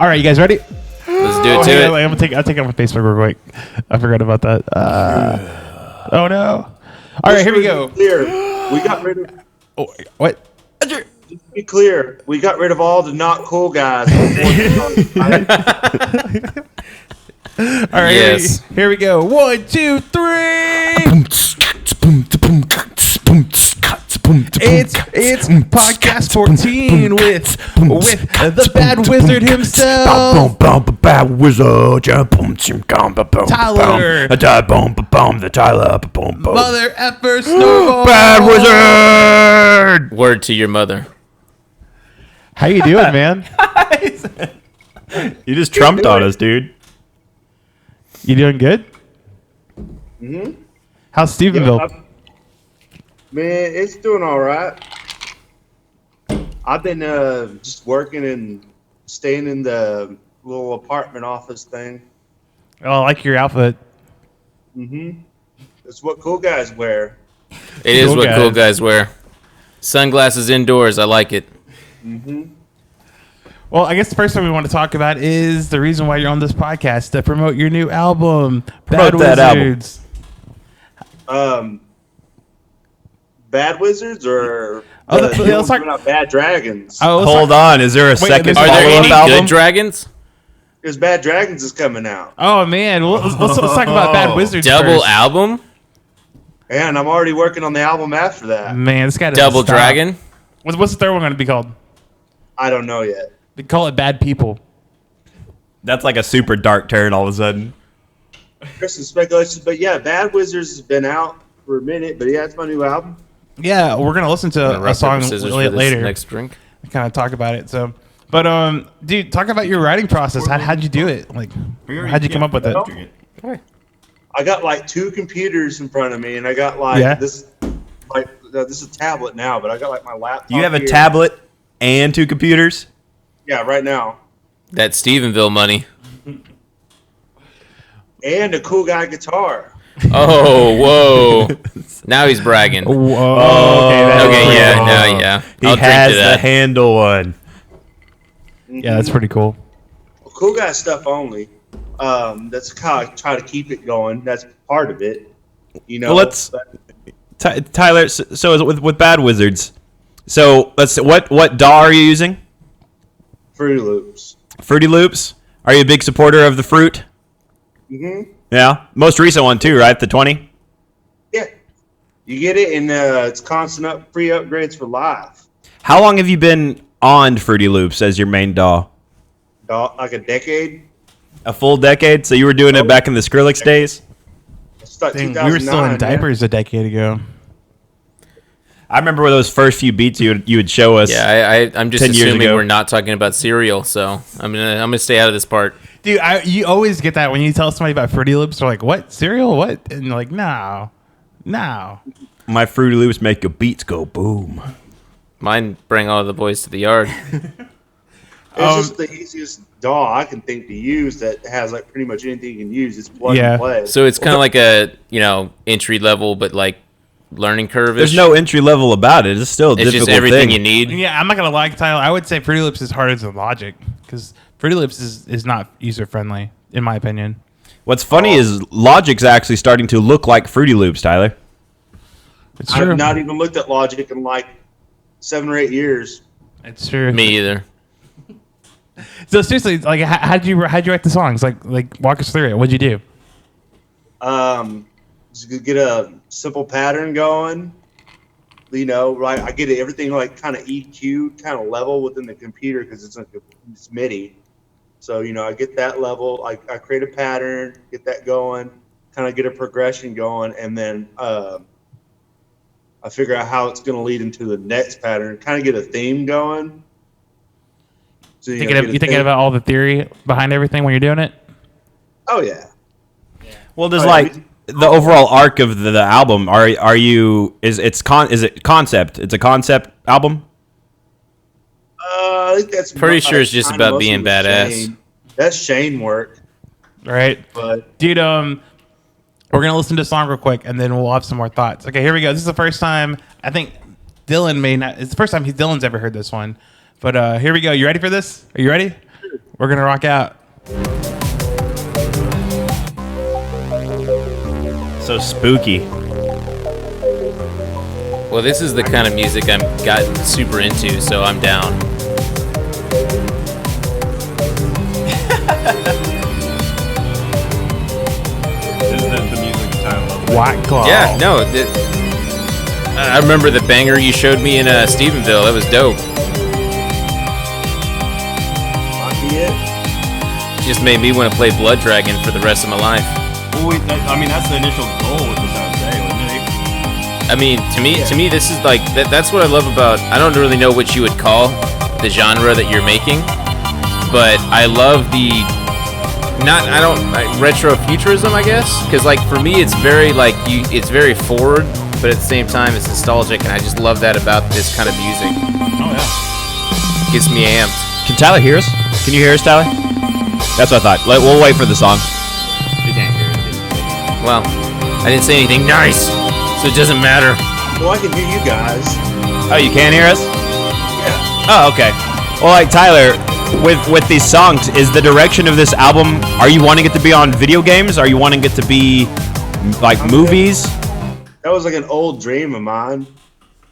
All right, you guys ready? Let's do it to it. I'll take it off my Facebook real quick. I forgot about that. Oh no! All right, here we go. Clear. We got rid of. Oh, what? Just to be clear, we got rid of all the not cool guys. All right, Yes. here we go. 1, 2, 3. It's podcast 14 with the Bad Wizard himself. Bad wizard. Tyler. The Tyler. Mother effer Snowball. Bad wizard. Word to your mother. How you doing, man? You just trumped on us, dude. You doing good? How's Stephenville? Man, it's doing all right. I've been just working and staying in the little apartment office thing. Oh, I like your outfit. It's what cool guys wear. It is Cool what cool guys. guys wear. Sunglasses indoors. I like it. Well, I guess the first thing we want to talk about is the reason why you're on this podcast, to promote your new album, Bad Promote that album. Wizards. Bad Wizards or Oh, let's talk- coming out Bad Dragons. Oh, let's Hold on. Is there a second Are there follow-up any album? good dragons? Because Bad Dragons is coming out. Oh man, well, let's talk about Bad Wizards. Double first. album? And I'm already working on the album after that. Man, this guy doesn't Double stop. dragon? What's the third one going to be called? I don't know yet. They call it Bad People. That's like a super dark turn all of a sudden. There's some speculation, but yeah, Bad Wizards has been out for a minute, but yeah, it's my new album. Yeah, we're gonna listen to a Rock, song paper, scissors really for this later. next drink. Kind of talk about it. So, but dude, talk about your writing process. How'd you do it? Like, how'd you come up with it? I got like 2 computers in front of me, and I got like Yeah. this is a tablet now, but I got like my laptop. You have a here. tablet and 2 computers? Yeah, right now. That Stephenville money. And a cool guy guitar. Oh, whoa. Now he's bragging. Whoa. that's Okay, pretty yeah, cool. no, yeah. He I'll has drink to the that. handle one. Yeah, that's pretty cool. Cool guy stuff only. That's how I try to keep it going. That's part of it. You know. Well, let's- but Tyler, so is it with Bad Wizards. So let's what DAW are you using? Fruity Loops. Fruity Loops. Are you a big supporter of the fruit? Yeah. Most recent one too, right? The 20. Yeah. You get it, and it's constant free upgrades for live. How long have you been on Fruity Loops as your main DAW? Like a decade. A full decade. So you were doing it back in the Skrillex days. It's like Dang, 2009. we were still in man. diapers a decade ago. I remember those first few beats you would show us. Yeah, I'm just 10 years assuming ago. we're not talking about cereal, so I'm gonna stay out of this part. Dude, you always get that when you tell somebody about Fruity Loops. They're like, "What cereal? What?" And you're like, "No." My Fruity Loops make your beats go boom. Mine bring all the boys to the yard. It's just the easiest DAW I can think to use that has like pretty much anything you can use. It's plug Yeah. and play. So it's kind of like a entry level, but like learning curve. There's no entry level about it. It's still a It's difficult just everything thing. you need. Yeah, I'm not gonna lie, Tyler. I would say Fruity Loops is harder than Logic because Fruity Loops is not user friendly, in my opinion. What's funny is Logic's actually starting to look like Fruity Loops, Tyler. It's true. I've not even looked at Logic in like 7 or 8 years. It's true. Me either. So seriously, like, how'd you write the songs? Like walk us through it. What'd you do? Just get a simple pattern going. You know, right? I get everything like kind of EQ, kind of level within the computer because it's MIDI. So I get that level. I create a pattern, get that going, kind of get a progression going, and then I figure out how it's going to lead into the next pattern. Kind of get a theme going. So You thinking about all the theory behind everything when you're doing it? Oh yeah. Well, there's Oh, like the overall arc of the album. Is it concept? It's a concept album. I think that's Pretty sure it's just kinda about being mostly badass. Shane. That's Shane work, Right. but Dude, we're gonna listen to a song real quick, and then we'll have some more thoughts. Okay, here we go. This is the first time I think Dylan may not. It's the first time Dylan's ever heard this one. But here we go. You ready for this? Are you ready? We're gonna rock out. So spooky. Well, this is the kind of music I'm gotten super into, so I'm down. Is the music title of it? White Claw. Yeah, no. I remember the banger you showed me in Stephenville. That was dope. Might be it. Just made me want to play Blood Dragon for the rest of my life. Well, I mean, that's the initial goal with the Sound Day, wasn't it? I mean, to me, this is like that's what I love about. I don't really know what you would call the genre that you're making, but I love the retro futurism, I guess, because like for me, it's very like it's very forward, but at the same time, it's nostalgic, and I just love that about this kind of music. Oh yeah. Gets me amped. Can Tyler hear us? Can you hear us, Tyler? That's what I thought. We'll wait for the song. You can't hear it. Well, I didn't say anything nice, so it doesn't matter. Well, I can hear you guys. Oh, you can hear us? Yeah. Oh, okay. Well, like Tyler, with these songs, is the direction of this album? Are you wanting it to be on video games? Are you wanting it to be like movies? That was like an old dream of mine.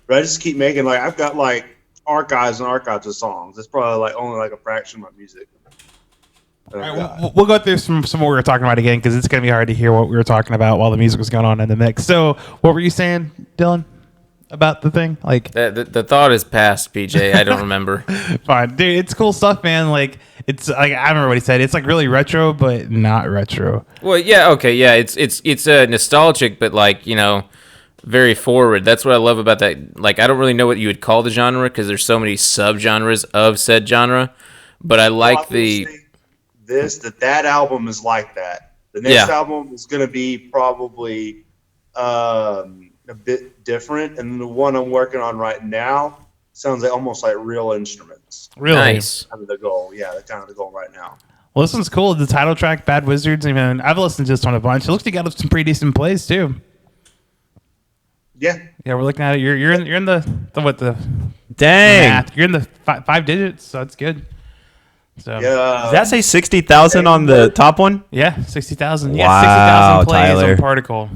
But I just keep making like I've got like archives and archives of songs. It's probably like only like a fraction of my music. All right, we'll go through some of what we were talking about again because it's going to be hard to hear what we were talking about while the music was going on in the mix. So, what were you saying, Dylan, about the thing? Like, The thought is past, PJ. I don't remember. fine, dude, it's cool stuff, man. Like, it's like I remember what he said. It's like really retro, but not retro. Well, yeah, okay, yeah. It's nostalgic, but like very forward. That's what I love about that. Like, I don't really know what you would call the genre because there's so many subgenres of said genre. But I like that album is like that. The next Yeah. album is going to be probably a bit different, and the one I'm working on right now sounds like almost like real instruments. Really nice. Kind of the goal, yeah. That's kind of the goal right now. Well, this one's cool. The title track, "Bad Wizards." I mean, I've listened to this one a bunch. It looks like you got some pretty decent plays too. Yeah, Yeah, we're looking at it. You're in the Dang. math. You're in the five digits, so that's good. So yeah. Does that say 60,000 on the top one? yeah, 60,000. Yeah, Wow, 60,000 plays Tyler. on Particle.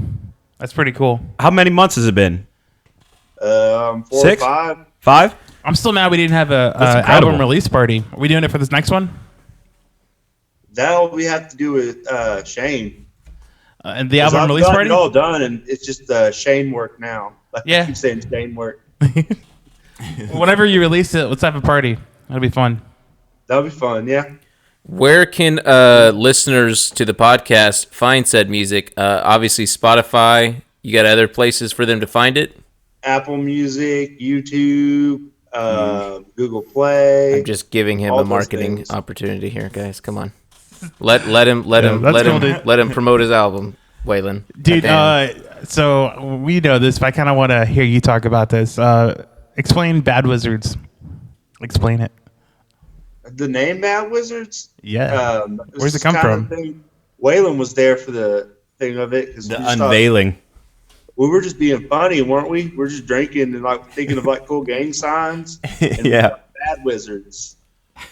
That's pretty cool. How many months has it been? 4 6? or 5. 5? I'm still mad we didn't have a incredible. album release party. Are we doing it for this next one? That we have to do with Shane. And the 'Cause album I've release got party? it all done, and it's just Shane work now. Like, Yeah. I keep saying Shane work. Whenever you release it, let's have a party. That'll be fun. That'll be fun. Yeah. Where can listeners to the podcast find said music? Obviously, Spotify. You got other places for them to find it? Apple Music, YouTube, Google Play. I'm just giving him all a those marketing things. opportunity here, guys. Come on, let him that's cool, promote his album, Waylon. Dude, Goddamn. so we know this, but I kind of want to hear you talk about this. Explain Bad Wizards. Explain it. The name Bad Wizards. Yeah. was Where's it just come kind from? of thing- Waylon was there for the thing of it because The unveiling. we were just being funny, weren't we? We're just drinking and like thinking of like cool gang signs. And Yeah. like, Bad Wizards.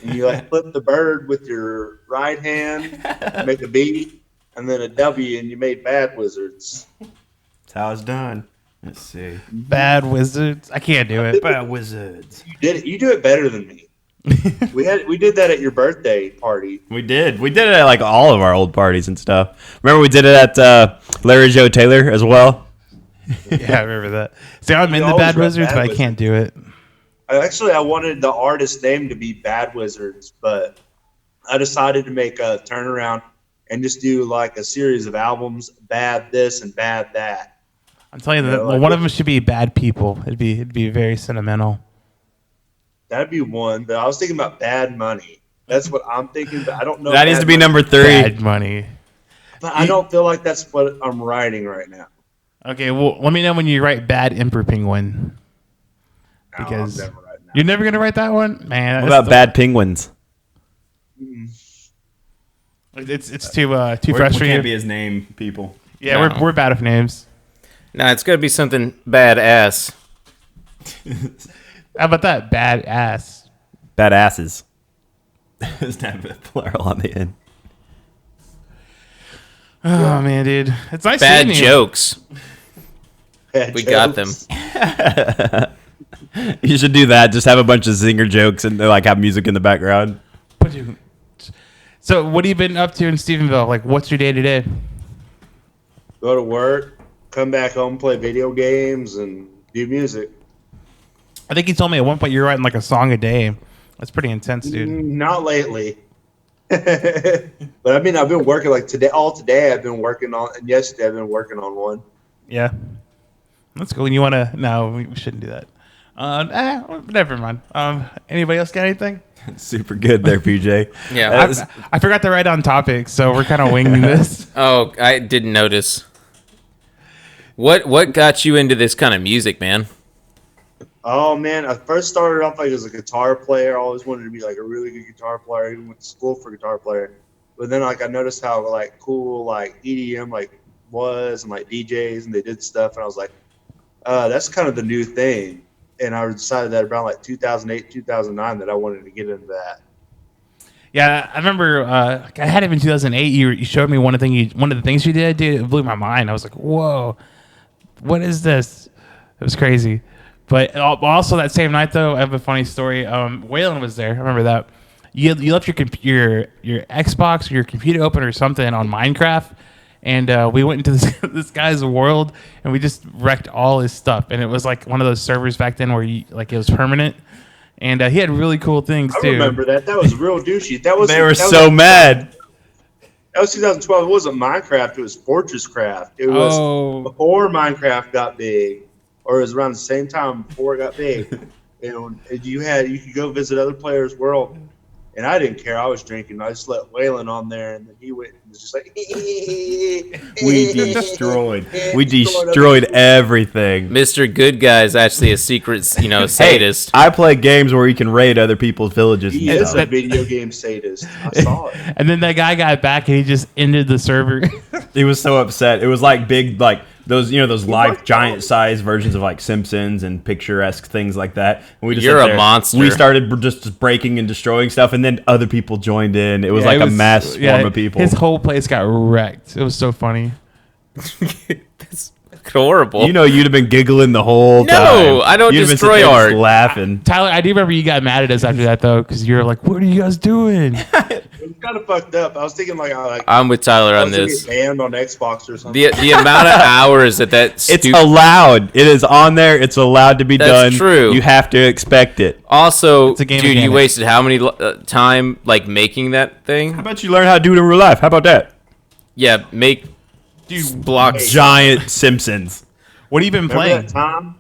And you like flip the bird with your right hand, make a B, and then a W, and you made Bad Wizards. That's how it's done. Let's see. Bad Wizards. I can't do it. Bad Wizards. You did it. You do it better than me. We did that at your birthday party. We did. We did it at like all of our old parties and stuff. Remember we did it at Larry Joe Taylor as well? Yeah, I remember that. See, I'm in You the always Bad write Wizards, Bad but I Wizards. can't do it. I wanted the artist name to be Bad Wizards, but I decided to make a turnaround and just do like a series of albums, Bad This and Bad That. I'm telling you, Yeah, that like one it. of them should be Bad People. It'd be very sentimental. That'd be one. But I was thinking about Bad Money. That's what I'm thinking, but I don't know. That needs Bad to be Money. number 3. Bad Money. But I don't feel like that's what I'm writing right now. Okay, well, let me know when you write Bad Emperor Penguin. No, Because I'm never writing that. you're never gonna write that one, man. What about Bad Penguins? It's too fresh for you. his name, people. Yeah, No. we're bad with names. Nah, it's gonna be something badass. How about that? Bad ass. Bad asses. Doesn't have a plural on the end. Oh man, dude, it's nice Bad seeing you. jokes. Bad We got them. jokes. You should do that. Just have a bunch of zinger jokes and like have music in the background. So, what have you been up to in Stephenville? Like, what's your day to day? Go to work, come back home, play video games, and do music. I think you told me at one point you're writing like a song a day. That's pretty intense, dude. Not lately. But I mean, I've been working like today. All today, I've been working on, and yesterday, I've been working on one. Yeah, that's cool. And you want to? No, we shouldn't do that. Never mind. Anybody else got anything? Super good there, PJ. Yeah. I forgot to write on topics, so we're kind of winging this. Oh, I didn't notice. What got you into this kind of music, man? Oh man, I first started off like as a guitar player. I always wanted to be like a really good guitar player. I even went to school for guitar player. But then like I noticed how like cool like EDM like was and like DJs and they did stuff, and I was like, that's kind of the new thing. And I decided that around like 2008, 2009 that I wanted to get into that. Yeah, I remember. I had it in 2008. You showed me one of the things you did, dude. It blew my mind. I was like, "Whoa, what is this?" It was crazy. But also that same night, though, I have a funny story. Waylon was there. I remember that. You left your Xbox or your computer open or something on Minecraft, and we went into this guy's world, and we just wrecked all his stuff. And it was like one of those servers back then where it was permanent. And he had really cool things too. I remember that. That was real douchey. They were so mad. That was 2012. It wasn't Minecraft. It was Fortress Craft. It was before Minecraft got big, or it was around the same time before it got big. And you could go visit other players' world, and I didn't care. I was drinking. I just let Waylon on there, and then he went and was just like, We destroyed everything. Mr. Good Guy is actually a secret, sadist. I play games where you can raid other people's villages. He and is stuff. a video game sadist. I saw it. And then that guy got back, and he just ended the server. He was so upset. It was like big, like those, those live giant size versions of like Simpsons and picturesque things like that. And we just You're sat a there. monster. We started just breaking and destroying stuff, and then other people joined in. It was like a mass swarm of people. His whole place got wrecked. It was so funny. That's horrible. You'd have been giggling the whole time. No, I don't You'd have been destroy sitting there art. just laughing. Tyler, I do remember you got mad at us after that though, because you were like, "What are you guys doing?" It was kind of fucked up. I was thinking I'm with Tyler on I was gonna this. get banned on Xbox or something. The amount of hours that It's allowed. It is on there. It's allowed to be done. That's true. You have to expect it. Also, It's a game dude, you mechanic. wasted how many time like making that thing? How about you learn how to do it in real life? How about that? Yeah, make blocks. Giant Simpsons. What have you been Remember playing? that time?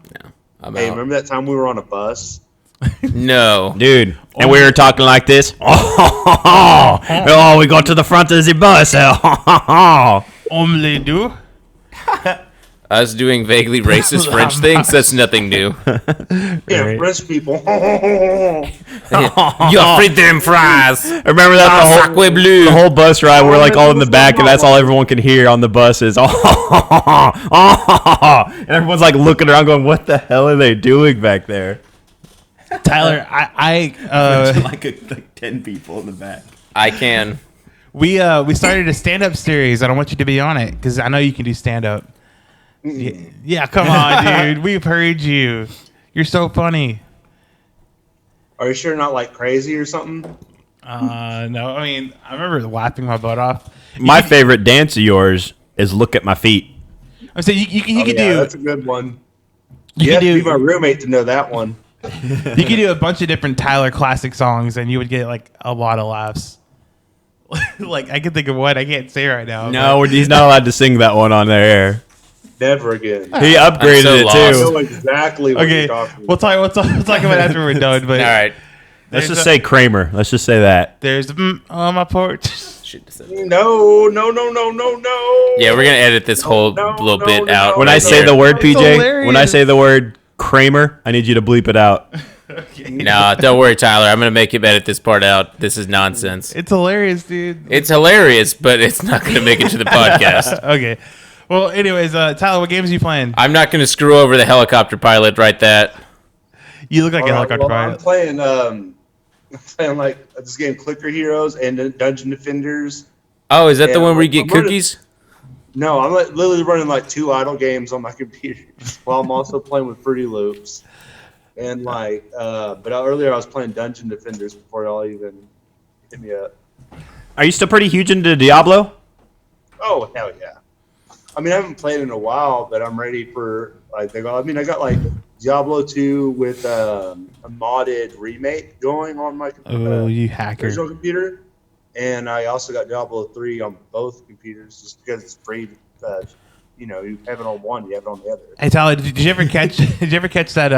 I'm Hey, out. remember that time we were on a bus? No. Dude, and we were talking like this. Oh, we got to the front of the bus. Only do. Us doing vaguely racist French things, that's nothing new. Yeah, Right. French people. You free them fries. Remember that Sacre bleu. the whole bus ride? We're like all in the back, and that's all everyone can hear on the bus is and everyone's like looking around, going, "What the hell are they doing back there?" Tyler, like 10 people in the back. I can. we started a stand-up series. I don't want you to be on it because I know you can do stand-up. Yeah, come on, dude. We've heard you. You're so funny. Are you sure not like crazy or something? No, I mean, I remember laughing my butt off. My favorite dance of yours is "Look at My Feet." I'm saying you Oh, could yeah, do that's a good one. you You have could to be do my roommate to know that one. you could do a bunch of different Tyler classic songs, and you would get like a lot of laughs. Like I can think of one I can't say right now. No, he's not allowed to sing that one on their air. Never again. He upgraded so it lost. I too. know exactly what Okay, you're talking we'll about. talk about it after we're done. But All right. Let's there's just a- say Kramer. Let's just say that. there's on my porch. Should have said- No. Yeah, we're gonna edit this whole No, little no, bit no, out. no, When I right say here. the word It's PJ, hilarious. when I say the word Kramer, I need you to bleep it out. No, don't worry, Tyler. I'm gonna make him edit this part out. This is nonsense. It's hilarious, dude. It's hilarious, but it's not gonna make it to the podcast. Okay. Well, anyways, Tyler, what games are you playing? I'm not gonna screw over the helicopter pilot. Right, that. You look like a All right, helicopter well, I'm pilot. playing playing like this game, Clicker Heroes and Dungeon Defenders. Oh, is that the Yeah, one where you get I'm running- cookies? No, I'm like literally running like 2 idle games on my computer while I'm also playing with Fruity Loops. And like, but earlier I was playing Dungeon Defenders before y'all even hit me up. Are you still pretty huge into Diablo? Oh hell yeah! I mean, I haven't played in a while, but I'm ready for like. I got like Diablo 2 with a modded remake going on my Oh, you hacker. original computer, and I also got Diablo 3 on both computers just because it's free. You have it on one, you have it on the other. Hey Tyler, did you ever catch? Did you ever catch that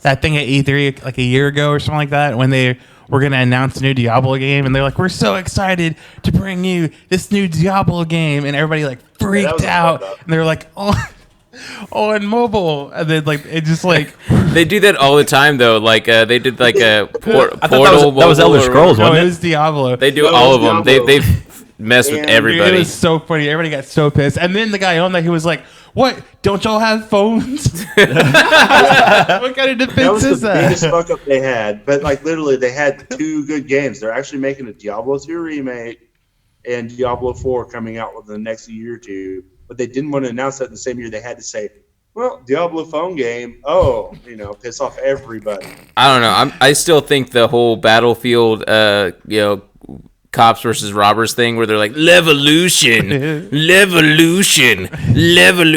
that thing at E3 like a year ago or something like that when they were gonna announce a new Diablo game and they're like, "We're so excited to bring you this new Diablo game," and everybody like freaked was out fucked up. and they were like, "Oh, on mobile," and then like it just like They do that all the time though. Like they did like a I thought Portal. that was mobile Elder or- Scrolls, no, wasn't it it? was Diablo. They do No, all it of was them. Diablo. They've messed with And- Dude, everybody. it was so funny. Everybody got so pissed. And then the guy on there, he was like, "What? Don't y'all have phones? What kind of That defense was is the that?" biggest fuck up they had. But like literally, they had 2 good games. They're actually making a Diablo 2 remake and Diablo 4 coming out within the next year or two. But they didn't want to announce that in the same year. They had to say, "Well, Diablo phone game. Oh, piss off everybody." I don't know. I still think the whole Battlefield, cops versus robbers thing, where they're like levolution,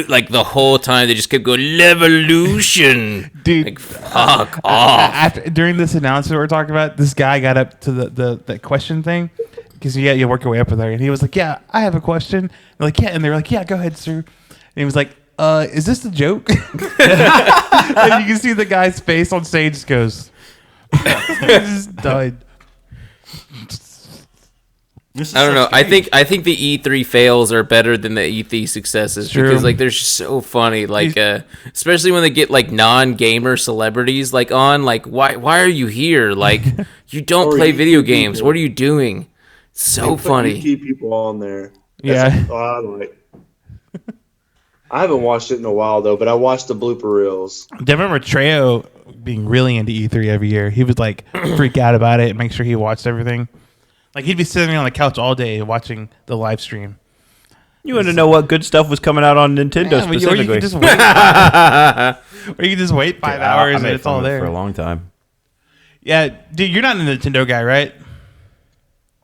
like the whole time they just kept going levolution. Dude, Like fuck off. during this announcement we're talking about, this guy got up to the question thing because you work your way up with her, and he was like, "Yeah, I have a question." They're like, "Yeah," and they're like, "Yeah, go ahead, sir." And he was like, "Is this a joke?" And you can see the guy's face on stage just goes, he just died. I don't know. I think the E3 fails are better than the E3 successes True. because like they're just so funny. Like especially when they get like non-gamer celebrities like on. Like why are you here? Like you don't Or play YouTube video games. people. What are you doing? So Put funny. YouTube people on there. Yeah. That's what I like. I haven't watched it in a while though, but I watched the blooper reels. I remember Trejo being really into E3 every year. He would like freak out about it and make sure he watched everything. Like he'd be sitting on the couch all day watching the live stream. You want to know what good stuff was coming out on Nintendo Yeah, or you specifically? could just wait. Or you could just wait 5 hours I and made it's fun all of it there. for a long time. Yeah, dude, you're not a Nintendo guy, right?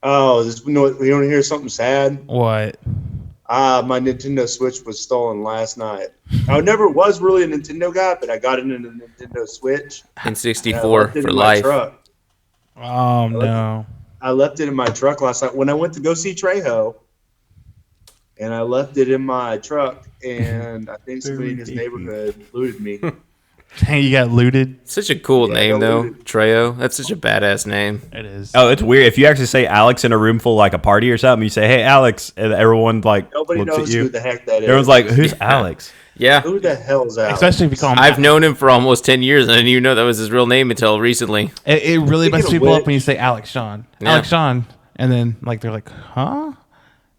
Oh, you want to hear something sad? What? My Nintendo Switch was stolen last night. I never was really a Nintendo guy, but I got it in a Nintendo Switch. In and I 64 left it for in my life. truck. Oh no. I left it in my truck last night when I went to go see Trejo, and I left it in my truck, and I think somebody in his neighborhood looted me. Dang, you got looted. Such a cool Yeah, name though, diluted. Trejo. That's such a badass name. It is. Oh, it's weird. If you actually say Alex in a room full like a party or something, you say, "Hey, Alex," and everyone like Nobody looks knows at who you. the heck that is. Everyone's like, "Who's Alex?" Yeah. Who the hell's Alex? Especially if you call him. I've known him for almost 10 years and I didn't even know that was his real name until recently. It really Speaking messes of people up which- when you say Alex Sean. Yeah. Alex Sean, and then like they're like, huh?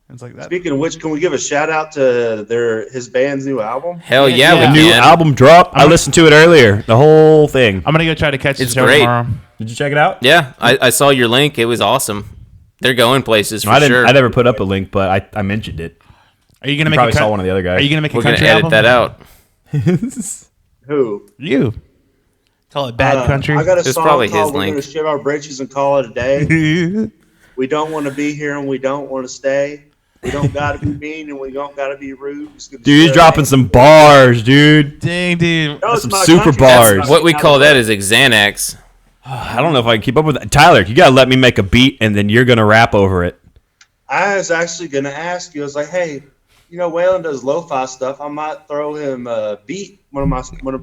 It's like that. Speaking of which, can we give a shout out to his band's new album? Hell yeah, Yeah. we New can. album drop. I listened to it earlier. The whole thing. I'm gonna go try to catch It's the show great. tomorrow. Did you check it out? Yeah, I saw your link. It was awesome. They're going places for I didn't. sure. I never put up a link, but I mentioned it. Are you gonna You make probably a saw one of the other guys. Are you gonna make We're a going to country edit album? that out. Who? You. Call it Bad Country. I got a It's song probably called his "We're link. Gonna Shave Our Britches and Call It a Day." We don't want to be here and we don't want to stay. We don't got to be mean and we don't got to be rude. Just gonna Dude, he's share dropping it. some bars, dude. Dang, dude. No, it's some my super country. bars. That's What we call that is a Xanax. I don't know if I can keep up with that. Tyler, you gotta let me make a beat, and then you're gonna rap over it. I was actually gonna ask you. I was like, hey, Waylon does lo-fi stuff. I might throw him a beat, one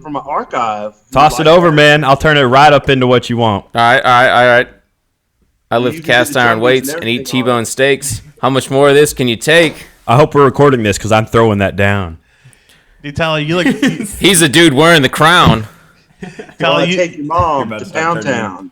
from my archive. Toss it over, man. I'll turn it right up into what you want. All right. I You lift can do cast the iron drum weights beats and and eat everything on T-bone it. steaks. How much more of this can you take? I hope we're recording this because I'm throwing that down. Dude, Tyler, you look. He's the dude wearing the crown. Tyler, Take your mom about to to start Pound turning Town.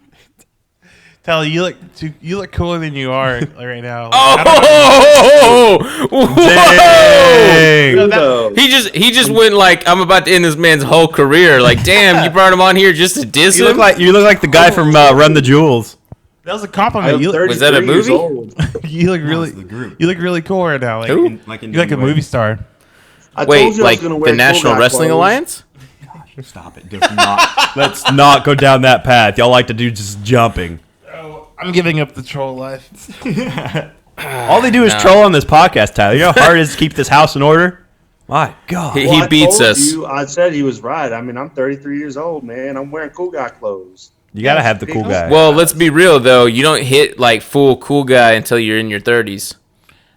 Tyler, you look cooler than you are right now. Oh! Whoa! Dang. Kudos. He just went like, I'm about to end this man's whole career. Like, damn, you brought him on here just to diss You him? look like the guy from Run the Jewels. That was a I'm compliment. You, 33 Was that a years movie? old. you look No, really, it's the group. you look really cool right now. Like, Who? you're like a Indian way. movie star. I Wait, told you like I was gonna the wear National cool guy Wrestling clothes. Alliance? Stop it. Does not. Let's not go down that path. Y'all like to do just jumping. Oh, I'm giving up the troll life. All they do is No. troll on this podcast, Tyler. You know how hard it is to keep this house in order? My God. He Well, I beats told us. You, I said he was right. I mean, I'm 33 years old, man. I'm wearing cool guy clothes. You got to have the cool guy. Well, let's be real though. You don't hit like full cool guy until you're in your 30s.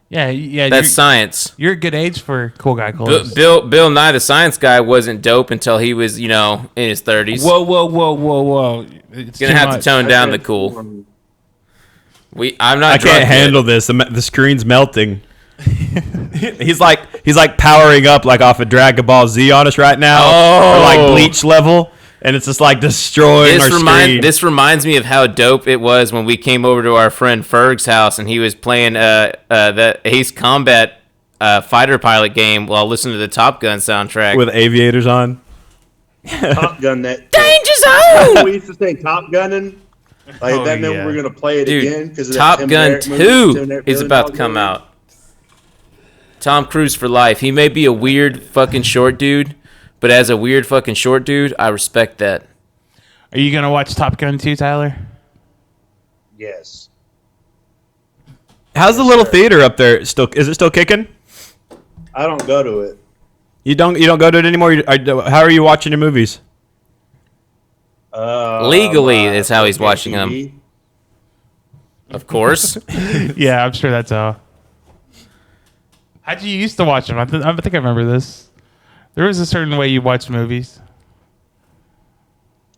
Yeah, yeah. That's you're, science. you're a good age for cool guy clothes. Bill Nye the Science Guy wasn't dope until he was, in his 30s. Whoa! It's Gonna too have much. to tone down the I cool. transformed. I'm not. I drunk can't yet. handle this. The screen's melting. he's like powering up like off of Dragon Ball Z on us right now. Oh. Or like Bleach level. And it's just like destroying our screen. This reminds me of how dope it was when we came over to our friend Ferg's house and he was playing the Ace Combat fighter pilot game while listening to the Top Gun soundtrack. With aviators on. Top Gun that. Danger Zone! We used to say Top Gunning. Like Oh, that meant yeah. we were gonna play it again Dude, because Top Gun 2 is about to come out. Tom Cruise for life. He may be a weird fucking short dude, but as a weird fucking short dude, I respect that. Are you gonna watch Top Gun 2, Tyler? Yes. How's the little theater up there? Is it still kicking? I don't go to it. You don't go to it anymore? How are you watching your movies? Legally my is how he's watching TV. them. Of course. Yeah, I'm sure that's how. How'd you used to watch them? I think I remember this. There was a certain way you watched movies.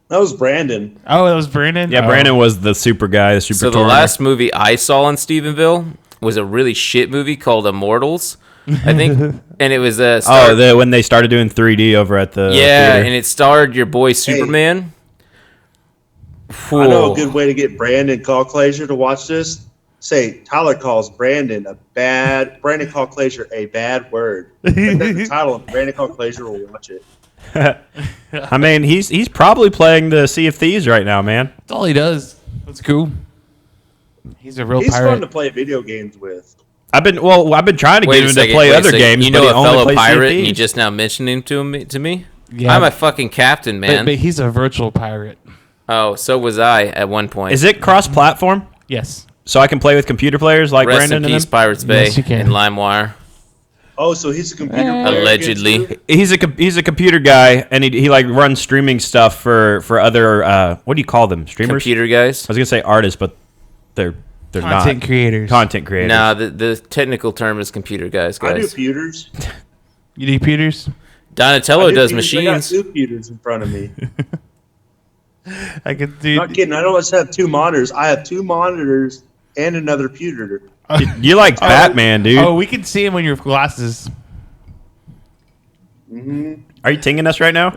That was Brandon. Oh, that was Brandon? Yeah, Oh. Brandon was the super guy, the super So the tourer. last movie I saw in Stephenville was a really shit movie called Immortals, I think, and it was when they started doing 3D over at the yeah, theater. and it starred your boy Superman. I know Whoa. a good way to get Brandon Callclaser to watch this. Say Tyler calls Brandon Brandon Callclaser a bad word. Put that in the title and Brandon Callclaser will watch it. I mean, he's probably playing the Sea of Thieves right now, man. That's all he does. That's cool. He's a real He's pirate. fun to play video games with. I've been trying to Wait get a him second. to play wait a other second. games, You but know he a only fellow plays Sea of pirate, and you Thieves. just now mentioned him to me. Yeah. I'm a fucking captain, man. but he's a virtual pirate. Oh, so was I at one point. Is it cross-platform? Yes. So I can play with computer players like Rest Brandon in and peace, them? Pirates Bay Yes, you can. and LimeWire. Oh, so he's a computer player Allegedly. against you? He's a computer guy, and he like runs streaming stuff for other what do you call them? Streamers? Computer guys. I was gonna say artists, but they're Content not creators. content creators. No, the technical term is computer guys. I do Guys, computers. You do computers? Donatello does machines. I got two computers in front of me. I could do. Not kidding. I don't just have two monitors. I have two monitors and another computer. You like Batman, dude? Oh, we can see him on your glasses. Are you tinging us right now?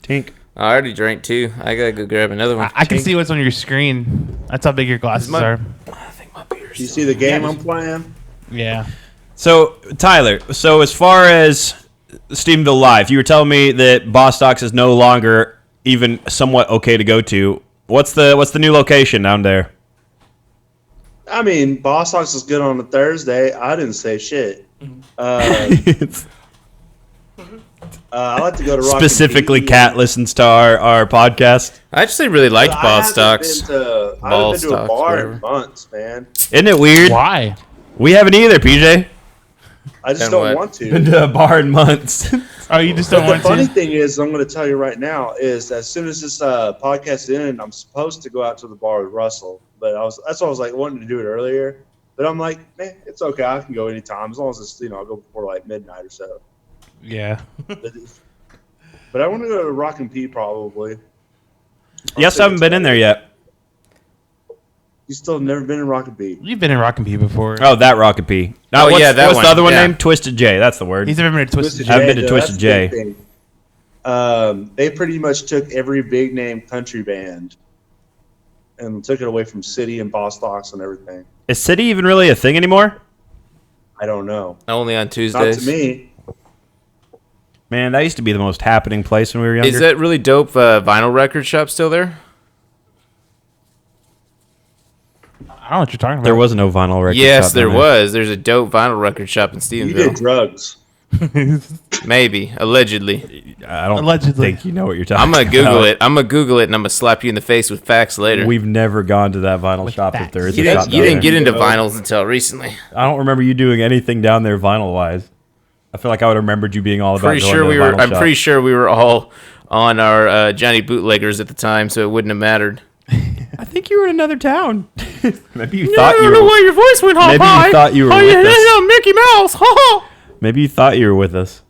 Tink. I already drank two. I gotta go grab another one. I can see what's on your screen. That's how big your glasses my- are. I think my beer's You see the game I'm playing? Yeah. So Tyler, as far as Stephenville Live, you were telling me that Bostock's is no longer even somewhat okay to go to. What's the new location down there? I mean, Boss Hawks is good on a Thursday. I didn't say shit. I like to go to Rock and Specifically, Beat. Kat listens to our podcast. I actually really liked I Ball haven't Stocks. been to- I Ball haven't been to a Stocks, bar whatever. in months, man. Isn't it weird? Why? We haven't either, PJ. I just Then don't what? want Been to. to a bar in months. Oh, you just don't But the want funny to? thing is, I'm going to tell you right now, is as soon as this podcast ends, I'm supposed to go out to the bar with Russell. But that's why I was like wanting to do it earlier. But I'm like, man, it's okay. I can go anytime as long as it's I'll go before like midnight or so. Yeah. But I want to go to Rock and Pete probably. Yes, I haven't been in there yet. You still have never been in Rock and Pete? You've been in Rock and Pee before. Oh, that Rocket P. No, Oh, yeah, that what's one. the other one Yeah. named? Twisted J. That's the word. He's never been to Twisted I've been to though, Twisted that's the J. big thing. They pretty much took every big name country band and took it away from City and Bostocks and everything. Is City even really a thing anymore? I don't know. Only on Not Tuesdays. to me. Man, that used to be the most happening place when we were younger. Is that really dope vinyl record shop still there? I don't know what you're talking about. There was no vinyl record shop Yes, down there was. There's a dope vinyl record shop in You did Stephenville. drugs. Maybe, allegedly. I don't Allegedly. think you know what you're talking I'm about. gonna Google it. I'm gonna Google it, and I'm gonna slap you in the face with facts later. We've never gone to that vinyl shop if facts. there is you a shop didn't, you down didn't there. get into vinyls until recently. I don't remember you doing anything down there vinyl wise. I feel like I would have remembered you being all about Pretty going sure to the we were. vinyl I'm shop. pretty sure we were all on our Johnny Bootleggers at the time, so it wouldn't have mattered. I think you were in another town. Maybe you I thought don't you know were. why your voice went Maybe you thought you were with us. Mickey Mouse. Ha ha. Maybe you thought you were with us.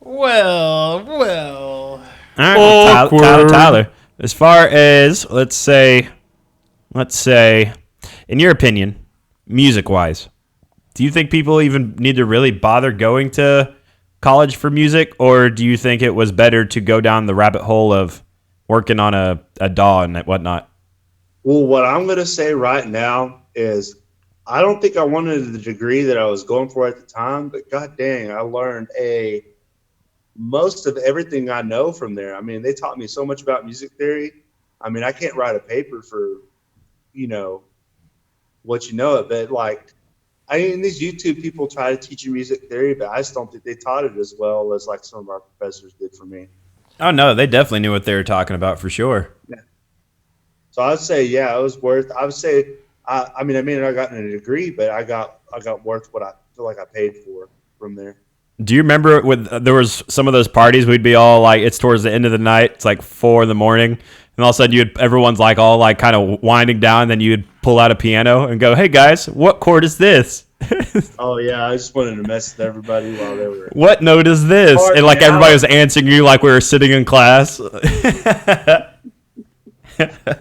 Well. All right, well, Awkward. Tyler. As far as let's say, in your opinion, music-wise, do you think people even need to really bother going to college for music, or do you think it was better to go down the rabbit hole of working on a DAW and whatnot? Well, what I'm going to say right now is I don't think I wanted the degree that I was going for at the time, but god dang, I learned most of everything I know from there. I mean, they taught me so much about music theory. I mean, I can't write a paper for, what you know, but like, these YouTube people try to teach you music theory, but I just don't think they taught it as well as like some of our professors did for me. Oh no, they definitely knew what they were talking about for sure. So I'd say, yeah, it was worth. I would say, I mean, I got a degree, but I got worth what I feel like I paid for from there. Do you remember there was some of those parties we'd be all like, it's towards the end of the night, it's like 4 a.m, and all of a sudden everyone's like all like kind of winding down, then you'd pull out a piano and go, hey guys, what chord is this? Oh yeah, I just wanted to mess with everybody while they were. What note is this? Hard And like now. everybody was answering you like we were sitting in class. That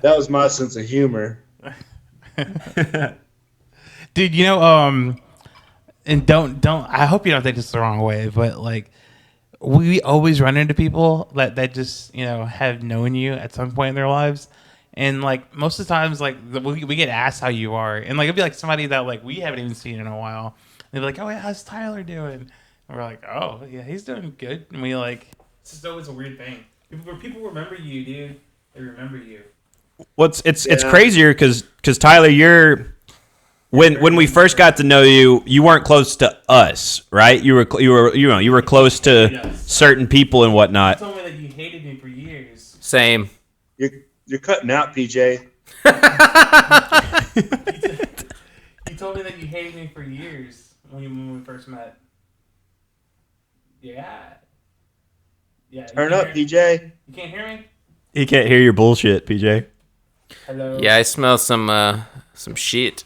was my sense of humor. Dude, and don't I hope you don't take this the wrong way, but like we always run into people that just have known you at some point in their lives, and like most of the times like we get asked how you are, and like it'd be like somebody that like we haven't even seen in a while. They'd be like, oh yeah, how's Tyler doing? And we're like, oh yeah, he's doing good. And we like, it's just always a weird thing. People remember you, dude. They remember you. It's Yeah. crazier because Tyler, you're when we first got to know you, you weren't close to us, right? You were close to Yes. certain people and You whatnot. told me that you hated me for years. Same. You're cutting out, PJ. You told me that you hated me for years when we first met. Yeah. Yeah. you Turn can't up, hear- PJ. You can't hear me? He can't hear your bullshit, PJ. Hello. Yeah, I smell some shit.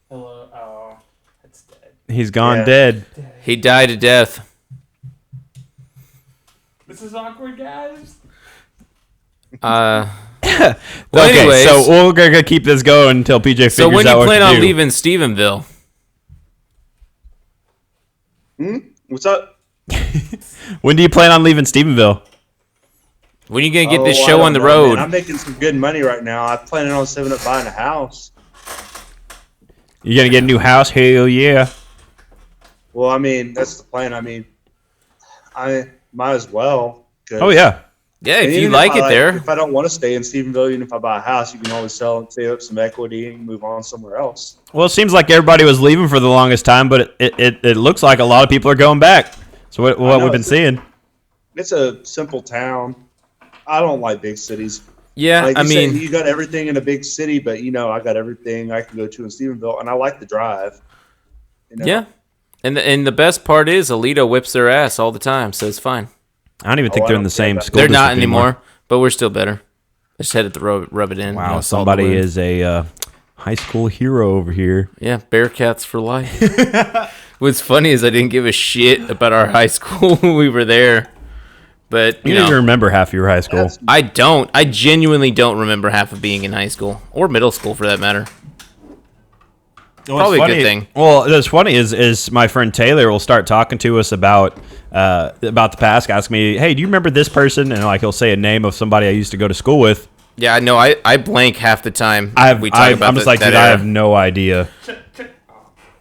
Hello. Oh, it's dead. He's gone Yeah. dead. He died a death. This is awkward, guys. Well, Okay, anyways, so we're gonna keep this going until PJ figures so when out you what plan to on do. leaving Stephenville? What's up? When do you plan on leaving Stephenville? When are you gonna get this Oh, I show don't on the know, road? man. I'm making some good money right now. I'm planning on saving up buying a house. You gonna get a new house? Hell yeah! Well, I mean, that's the plan. I mean, I might as well. 'cause- Oh yeah. Yeah, and if you even like I it there. If I don't want to stay in Stephenville, even if I buy a house, you can always sell and save up some equity and move on somewhere else. Well, it seems like everybody was leaving for the longest time, but it looks like a lot of people are going back. So what know, we've been it's- seeing? It's a simple town. I don't like big cities. Yeah, Like I you say, mean, you got everything in a big city, but I got everything I can go to in Stephenville, and I like the drive. yeah. And the best part is Alito whips their ass all the time, so it's fine. I don't even think I they're in don't the care same about- school. They're not district anymore, but we're still better. I just had to rub it in. Wow, salt somebody the wound. is a high school hero over here. Yeah, Bearcats for life. What's funny is I didn't give a shit about our high school when we were there. But, You don't even remember half your high school. That's- I don't. I genuinely don't remember half of being in high school or middle school for that matter. Probably a good thing. Well, what's funny is my friend Taylor will start talking to us about the past, ask me, "Hey, do you remember this person?" And like he'll say a name of somebody I used to go to school with. Yeah, I know. I blank half the time. I'm we talk about just that, like, that dude, I era. have no idea.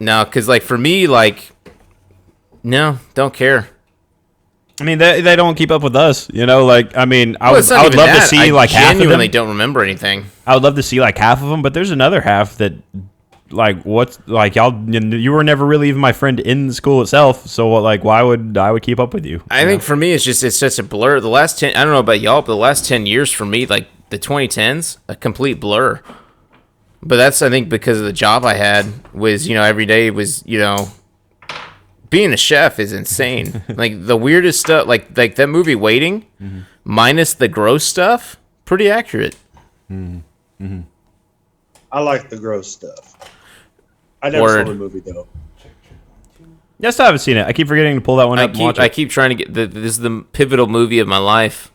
No, because like for me, like, no, don't care. I mean, they don't keep up with us, Like, I mean, I Well, would it's not I would even love to that. see like I half of genuinely them. don't remember anything. I would love to see like half of them, but there's another half that, like, what's like y'all? You were never really even my friend in the school itself, so what? Like, why would I would keep up with you? I think for me, it's such a blur. The last 10, I don't know about y'all, but the last 10 years for me, like the 2010s, a complete blur. But that's, I think, because of the job I had was, every day was, being a chef is insane. Like the weirdest stuff, like that movie Waiting, minus the gross stuff, pretty accurate. I like the gross stuff. I never Word. saw the movie though. Yes, I haven't seen it. I keep forgetting to pull that one up and watch I it. keep trying to get this is the pivotal movie of my life.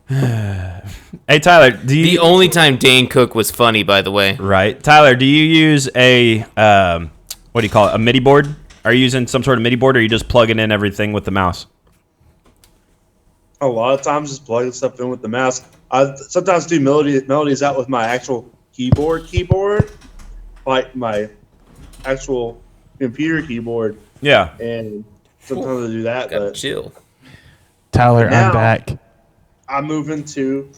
Hey, Tyler, do The you only time Dane Cook was funny, by the way. right? Tyler, do you use a what do you call it? A MIDI board? Are you using some sort of MIDI board, or are you just plugging in everything with the mouse? A lot of times just plugging stuff in with the mouse. I sometimes do melodies out with my actual keyboard, like my actual computer keyboard, Yeah. and sometimes I do that. Gotta But chill. Tyler, Now- I'm back. I'm moving to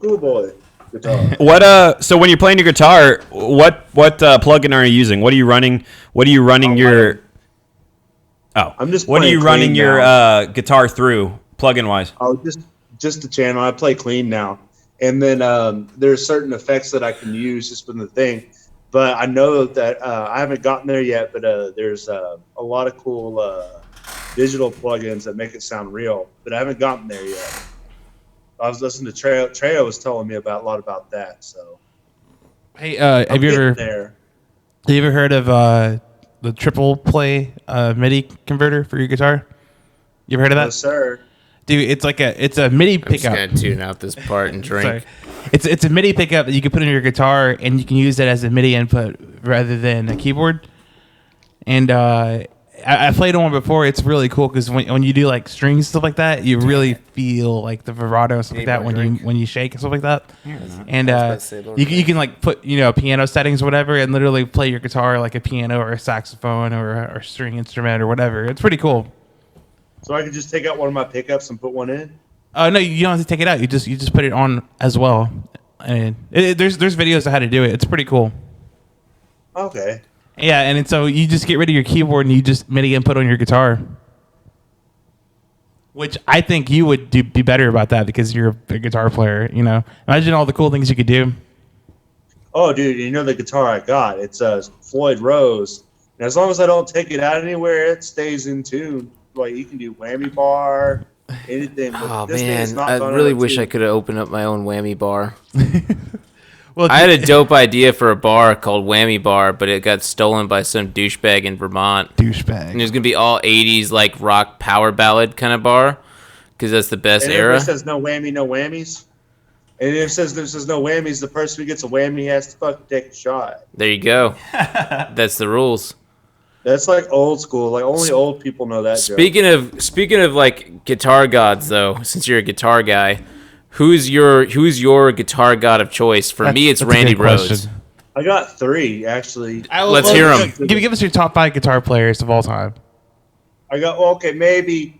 Cool Boy guitar. What so when you're playing your guitar, what plugin are you using? What are you running? What are you running your I'm just what are you playing running clean your now. guitar through plugin wise? Oh, just the channel. I play clean now, and then there's certain effects that I can use just from the thing. But I know that I haven't gotten there yet. But there's a lot of cool digital plugins that make it sound real. But I haven't gotten there yet. I was listening to Trejo. Trejo was telling me about a lot about that. So Hey, I'm have you getting ever there? heard of the triple play MIDI converter for your guitar? You ever heard of No, that? sir. Dude, it's a MIDI I'm just pickup. gonna tune out this part and drink. Sorry. It's a MIDI pickup that you can put in your guitar, and you can use it as a MIDI input rather than a keyboard. And I played on one before. It's really cool because when you do like strings stuff like that, you really feel like the vibrato and stuff like that when you shake and stuff like that. And you can like put piano settings or whatever, and literally play your guitar like a piano or a saxophone or a string instrument or whatever. It's pretty cool. So I can just take out one of my pickups and put one in. No, you don't have to take it out. You just put it on as well. And there's videos of how to do it. It's pretty cool. Okay. Yeah, and so you just get rid of your keyboard and you just MIDI input on your guitar. Which I think you would be better about that because you're a guitar player. Imagine all the cool things you could do. Oh, dude, you know the guitar I got? It's a Floyd Rose. And as long as I don't take it out anywhere, it stays in tune. Like you can do whammy bar, anything. But Oh this thing is man, not I going really on a wish I tube. could have opened up my own whammy bar. Well, I had a dope idea for a bar called Whammy Bar, but it got stolen by some douchebag in Vermont. And it douchebag. was gonna be all '80s like rock power ballad kind of bar, because that's the best And era. if it says no whammy, no whammies. And if it says no whammies, the person who gets a whammy has to fucking take a shot. There you go. That's the rules. That's like old school. Like only old people know that joke. Speaking of like guitar gods, though, since you're a guitar guy, who's your guitar god of choice? For me, it's That's a Randy good Rhoads. question. I got 3 actually. Let's hear 'em. Give us your top 5 guitar players of all time. I got okay, maybe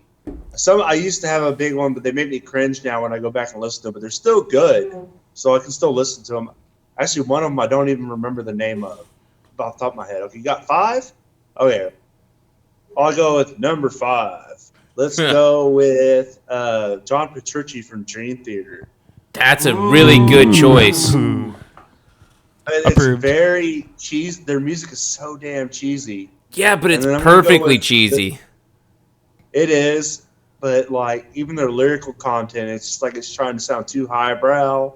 some. I used to have a big one, but they make me cringe now when I go back and listen to them. But they're still good, so I can still listen to them. Actually, one of them I don't even remember the name of off the top of my head. Okay, you got 5? Okay, I'll go with number 5. Let's go with John Petrucci from Dream Theater. That's a really good choice. It's Approved. very cheesy. Their music is so damn cheesy. Yeah, but it's And then I'm gonna go perfectly with cheesy. It is, but like even their lyrical content, it's just like it's trying to sound too highbrow.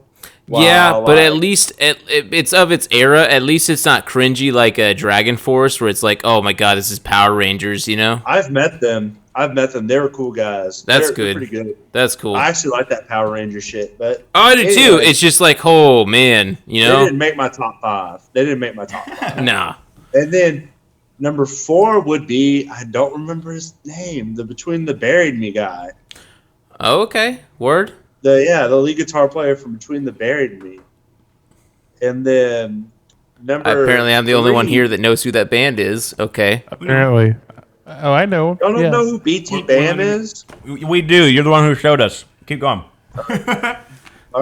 Yeah, While, but like, at least it's of its era. At least it's not cringy like a Dragon Force, where it's like, oh my god, this is Power Rangers. I've met them. They were cool guys. That's They're good. pretty good. That's cool. I actually like that Power Ranger shit, but Oh, I do too. anyway. It's just like, oh man, they didn't make my top 5. They didn't make my top 5. Nah. And then number 4 would be I don't remember his name. The Between the Buried Me guy. Oh, okay. Word. The lead guitar player from Between the Buried Me. And then number Apparently, I'm the only one 3 here that knows who that band is. Okay. Apparently. Oh, I know. Y'all don't Yeah. know who BT Bam is? We do. You're the one who showed us. Keep going. All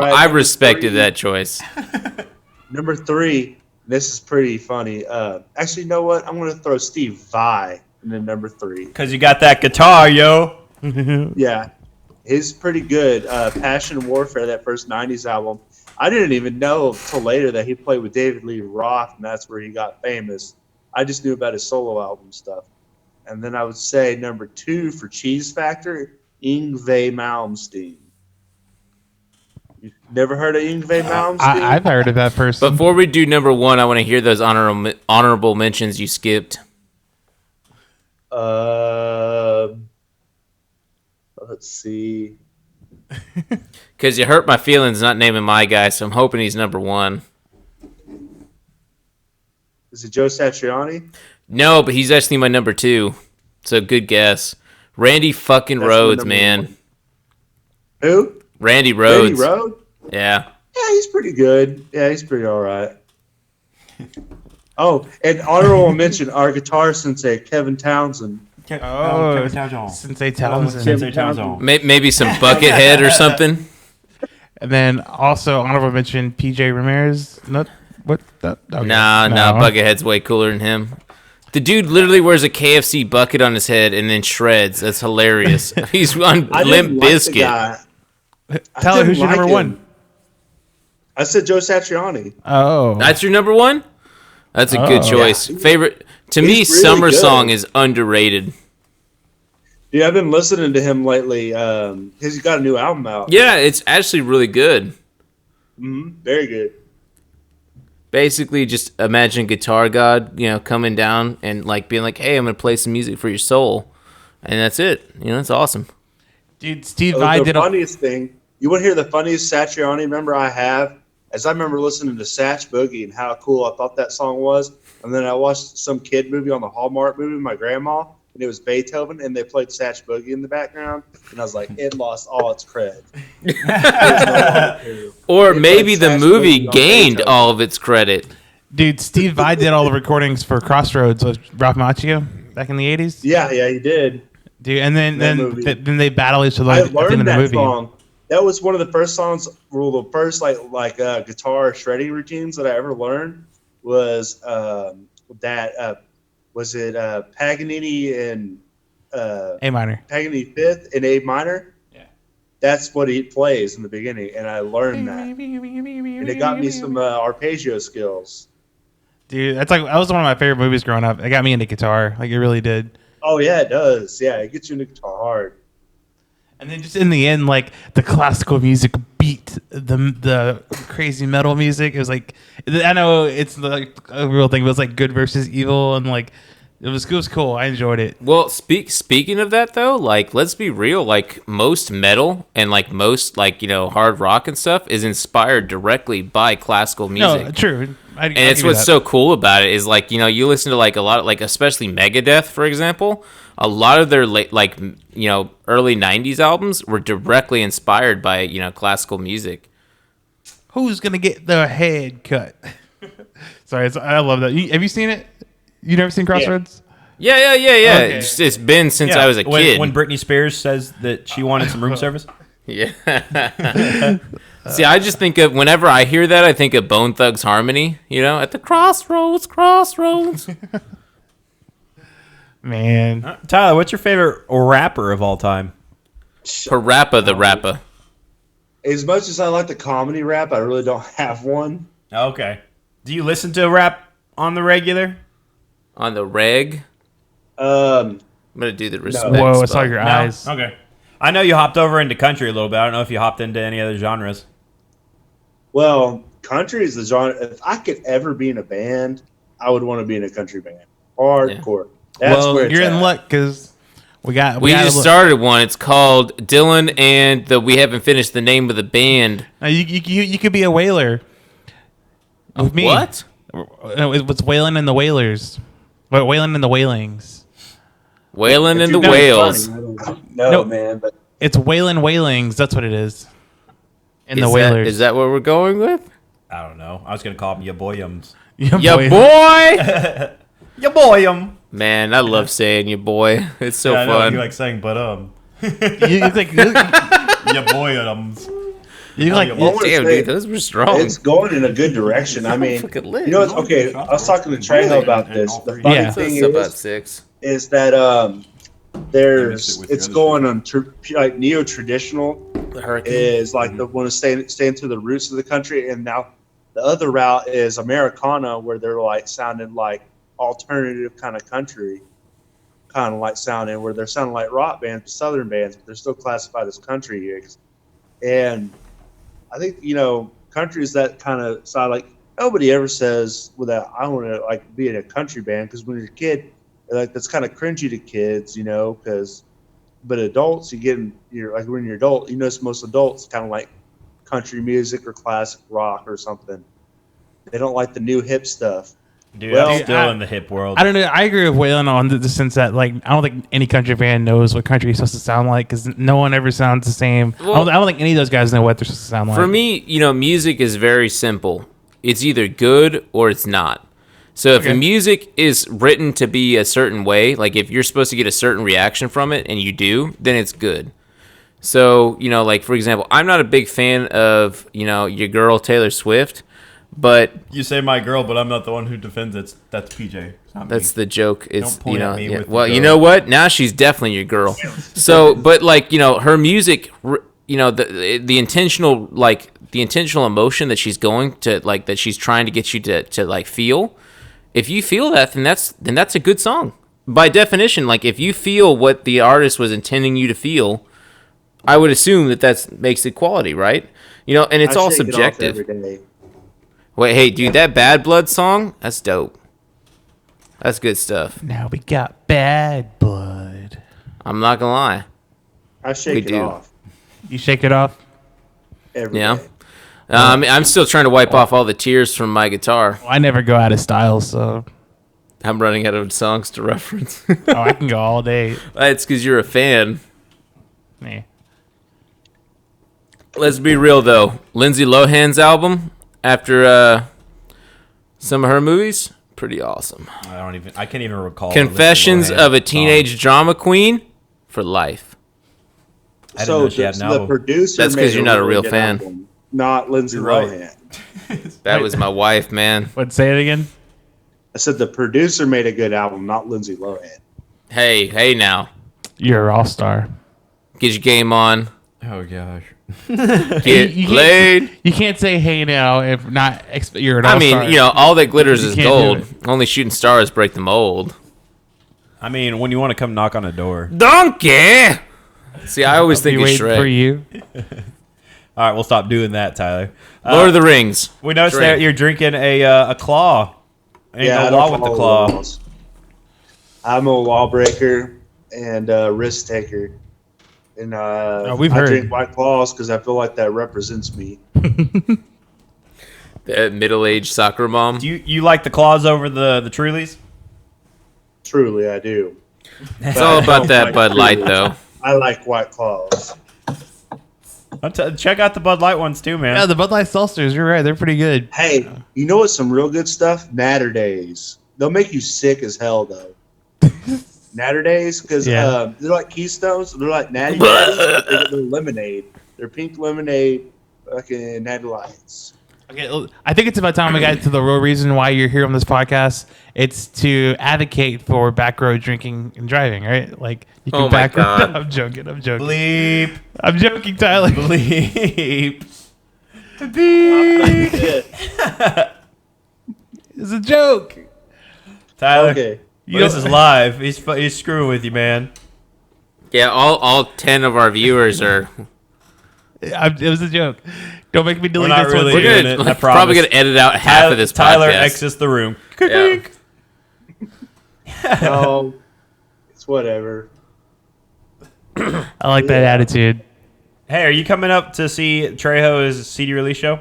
right, I number respected three. that choice. Number 3. This is pretty funny. Actually, you know what? I'm gonna throw Steve Vai in the number 3. Because you got that guitar, yo. Yeah, he's pretty good. Passion and Warfare, that first '90s album. I didn't even know until later that he played with David Lee Roth, and that's where he got famous. I just knew about his solo album stuff. And then I would say number 2 for Cheese Factor, Yngwie Malmsteen. You never heard of Yngwie Malmsteen? I've heard of that person. Before we do number 1, I want to hear those honorable mentions you skipped. Let's see. Because you hurt my feelings not naming my guy, so I'm hoping he's number 1. Is it Joe Satriani? No, but he's actually my number 2. So good guess. Randy fucking That's my Rhodes, number man. 1. Who? Randy Rhodes. Randy Rhodes? Yeah. Yeah, he's pretty good. Yeah, he's pretty all right. Oh, and honorable mention, our guitar sensei, Kevin Townsend. Oh, Sensei Townsend. Maybe some Buckethead or something. And then also honorable mention PJ Ramirez. Not what? Okay. Nah, Buckethead's way cooler than him. The dude literally wears a KFC bucket on his head and then shreds. That's hilarious. He's on I Limp didn't like the Bizkit. guy. I Tyler, didn't who's your like number him. 1? I said Joe Satriani. Oh, That's your number 1? That's a good Oh. choice. Favorite to me, He's really Summer good. Song is underrated. Yeah, I've been listening to him lately. He's got a new album out. Yeah, it's actually really good. Very good. Basically, just imagine Guitar God, coming down and like being like, "Hey, I'm gonna play some music for your soul," and that's it. That's awesome. dude, Steve Vai The did. funniest thing, you want to hear the funniest Satriani member I have? As I remember listening to Satch Boogie and how cool I thought that song was. And then I watched some kid movie on the Hallmark movie with my grandma, and it was Beethoven, and they played Satch Boogie in the background. And I was like, it lost all its cred. There's no longer to. Or They maybe played the Satch movie Boogie on gained Beethoven. all of its credit. Dude, Steve Vai did all the recordings for Crossroads with Ralph Macchio back in the 80s. Yeah, he did. Dude, and then That movie. then they battle each other I at the end of learned the that movie. song. That was one of the first songs, the first guitar shredding routines that I ever learned was Paganini and A minor. Paganini fifth in A minor. Yeah. That's what he plays in the beginning, and I learned that, and it got me some arpeggio skills. Dude, that was one of my favorite movies growing up. It got me into guitar, like it really did. Oh yeah, it does. Yeah, it gets you into guitar hard. And then just in the end, like the classical music beat the crazy metal music. It was like, I know it's like a real thing, but it's like good versus evil, and like it was cool. I enjoyed it. Well, speaking of that though, like let's be real, like most metal and like most hard rock and stuff is inspired directly by classical music. No, true. And it's what's so cool about it is like you listen to like a lot of like especially Megadeth for example, a lot of their early 90s albums were directly inspired by classical music. Who's gonna get their head cut? Sorry, I love that. Have you seen it? You never seen Crossroads? Yeah. Okay. It's been since I was a kid. When Britney Spears says that she wanted some room service. Yeah. See, I just think of whenever I hear that, I think of Bone Thugs Harmony. At the crossroads. Man, Tyler, what's your favorite rapper of all time? Parappa the Rapper. As much as I like the comedy rap, I really don't have one. Okay. Do you listen to rap on the regular? On the reg, Um, I'm gonna do the respect. whoa! I spot. saw your eyes. Okay. I know you hopped over into country a little bit. I don't know if you hopped into any other genres. well, country is the genre. If I could ever be in a band, I would want to be in a country band. Hardcore. That's Well, where it's you're in at. luck because we got We got just started one. It's called Dylan and we haven't finished the name of the band. You could be a whaler with me. What? No, it was Waylon and the Whalers. But Waylon and the Whalings. Waylon and the If you're Whales. funny, I don't know, No. man. But It's Waylon Whalings. That's what it is. And the Is that- Whalers. Is that what we're going with? I don't know. I was going to call them ya boyums. Yeah, Yeah, boy. boy. Ya boyum. Man, I love saying you, boy. It's so Yeah, I know, fun. you like saying, but You look like yeah, boy, you look like I wanna Damn, say dude, those were strong. it's going in a good direction. I mean, Fucking lit. you know, it's okay. I was talking to Trejo about this. The funny Yeah. thing It's about is 6. that mixed it with it's your going on like neo traditional The hurricane. is like the one to stay into the roots of the country, and now the other route is Americana, where they're like sounding like alternative kind of country, kind of like sounding where they're sounding like rock bands, southern bands, but they're still classified as country gigs. And I think countries that kind of sound like nobody ever says without I want to like be in a country band because when you're a kid, like that's kind of cringy to kids, because. But adults, you're like when you're adult, most adults kind of like country music or classic rock or something. They don't like the new hip stuff. dude, Well, I'm still I- in the hip world. I don't know. I agree with Waylon on the sense that like I don't think any country band knows what country is supposed to sound like because no one ever sounds the same. Well- I don't think any of those guys know what they're supposed to sound like. For me, music is very simple. It's either good or it's not. So if the music is written to be a certain way, like if you're supposed to get a certain reaction from it and you do, then it's good. So, like for example, I'm not a big fan of, your girl Taylor Swift, but You say my girl, but I'm not the one who defends it. That's PJ. It's not that's me. the joke. It's Don't point at me with well, the you girl. know what? Now she's definitely your girl. So, but like, her music, the intentional the intentional emotion that she's going to like that she's trying to get you to like feel. If you feel that, then that's a good song. By definition, like if you feel what the artist was intending you to feel, I would assume that makes it quality, right? And it's I all shake it off subjective. every day. Wait, hey, dude, that Bad Blood song, that's dope. That's good stuff. Now we got Bad Blood. I'm not gonna lie. I shake We it do. off You shake it off. every Yeah. day. I'm still trying to wipe off all the tears from my guitar. Well, I never go out of style, so I'm running out of songs to reference. I can go all day. It's because you're a fan. Me. Let's be real though. Lindsay Lohan's album after some of her movies, pretty awesome. I can't even recall. Confessions the Lindsay Lohan of a Teenage song. Drama Queen for life. I didn't know she had an the album. producer. That's 'cause made you're not a really real good fan. album, not Lindsay right. Lohan. That was my wife, man. What? Say it again. I said the producer made a good album, not Lindsay Lohan. Hey now. You're an all star. Get your game on. Oh gosh. Get You can't- laid. You can't say hey now if not. You're an all I star. mean, all that glitters You is can't gold. do Only shooting stars break the mold. I mean, when you want to come knock on a door. Donkey. See, I always think Be of waiting for Shrek. you. All right, we'll stop doing that, Tyler. Lord of the Rings. We noticed Drink. that you're drinking a claw. Ain't I no don't law with the follow claw. laws. I'm a lawbreaker and a risk taker, and we've I heard. drink White Claws because I feel like that represents me. The middle-aged soccer mom. Do you like the claws over the Trulies? Truly, I do. It's all about that Bud Light, though. I like White Claws. Check out the Bud Light ones too, man. Yeah, the Bud Light Seltzers. You're right. They're pretty good. Hey, you know what's some real good stuff? Natter Days. They'll make you sick as hell though. Natter Days, because Yeah. they're like Keystones. They're like Natty Daddies, but they're lemonade. They're pink lemonade, fucking Natty Lights. Okay, I think it's about time we got to the real reason why you're here on this podcast. It's to advocate for back road drinking and driving, right? Like you can Oh my back road. God. I'm joking. Bleep. I'm joking, Tyler. Bleep. It's a joke. Tyler, Okay. this is live. He's screwing with you, man. Yeah, all 10 of our viewers are. It was a joke. Don't make me delete not this really one. We're too. doing gonna it, I probably promise. gonna edit out half of this Tyler podcast. exits the room. Yeah. No, it's whatever. I like that Yeah. attitude. Hey, are you coming up to see Trejo's CD release show?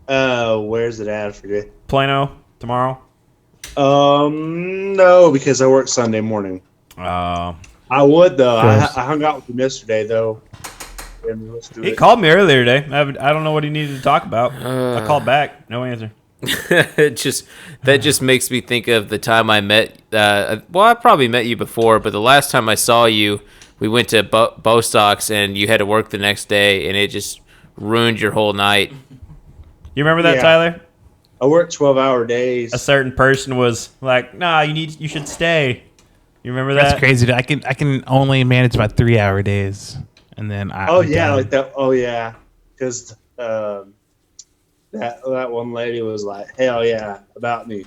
Where's it at? I forget. Plano tomorrow. No, because I work Sunday morning. I would though. I Gross. hung out with him yesterday though. And let's do He it. called me earlier today. I don't know what he needed to talk about. I called back. No answer. That just makes me think of the time I met. Well, I probably met you before, but the last time I saw you, we went to Bostock's and you had to work the next day, and it just ruined your whole night. You remember that, Yeah. Tyler? I work 12-hour days. A certain person was like, "Nah, you should stay." You remember that? That's crazy. Dude. I can only manage about 3-hour days, and then Oh I'm yeah, done. like that. Oh yeah, because that one lady was like, "Hell yeah," about me,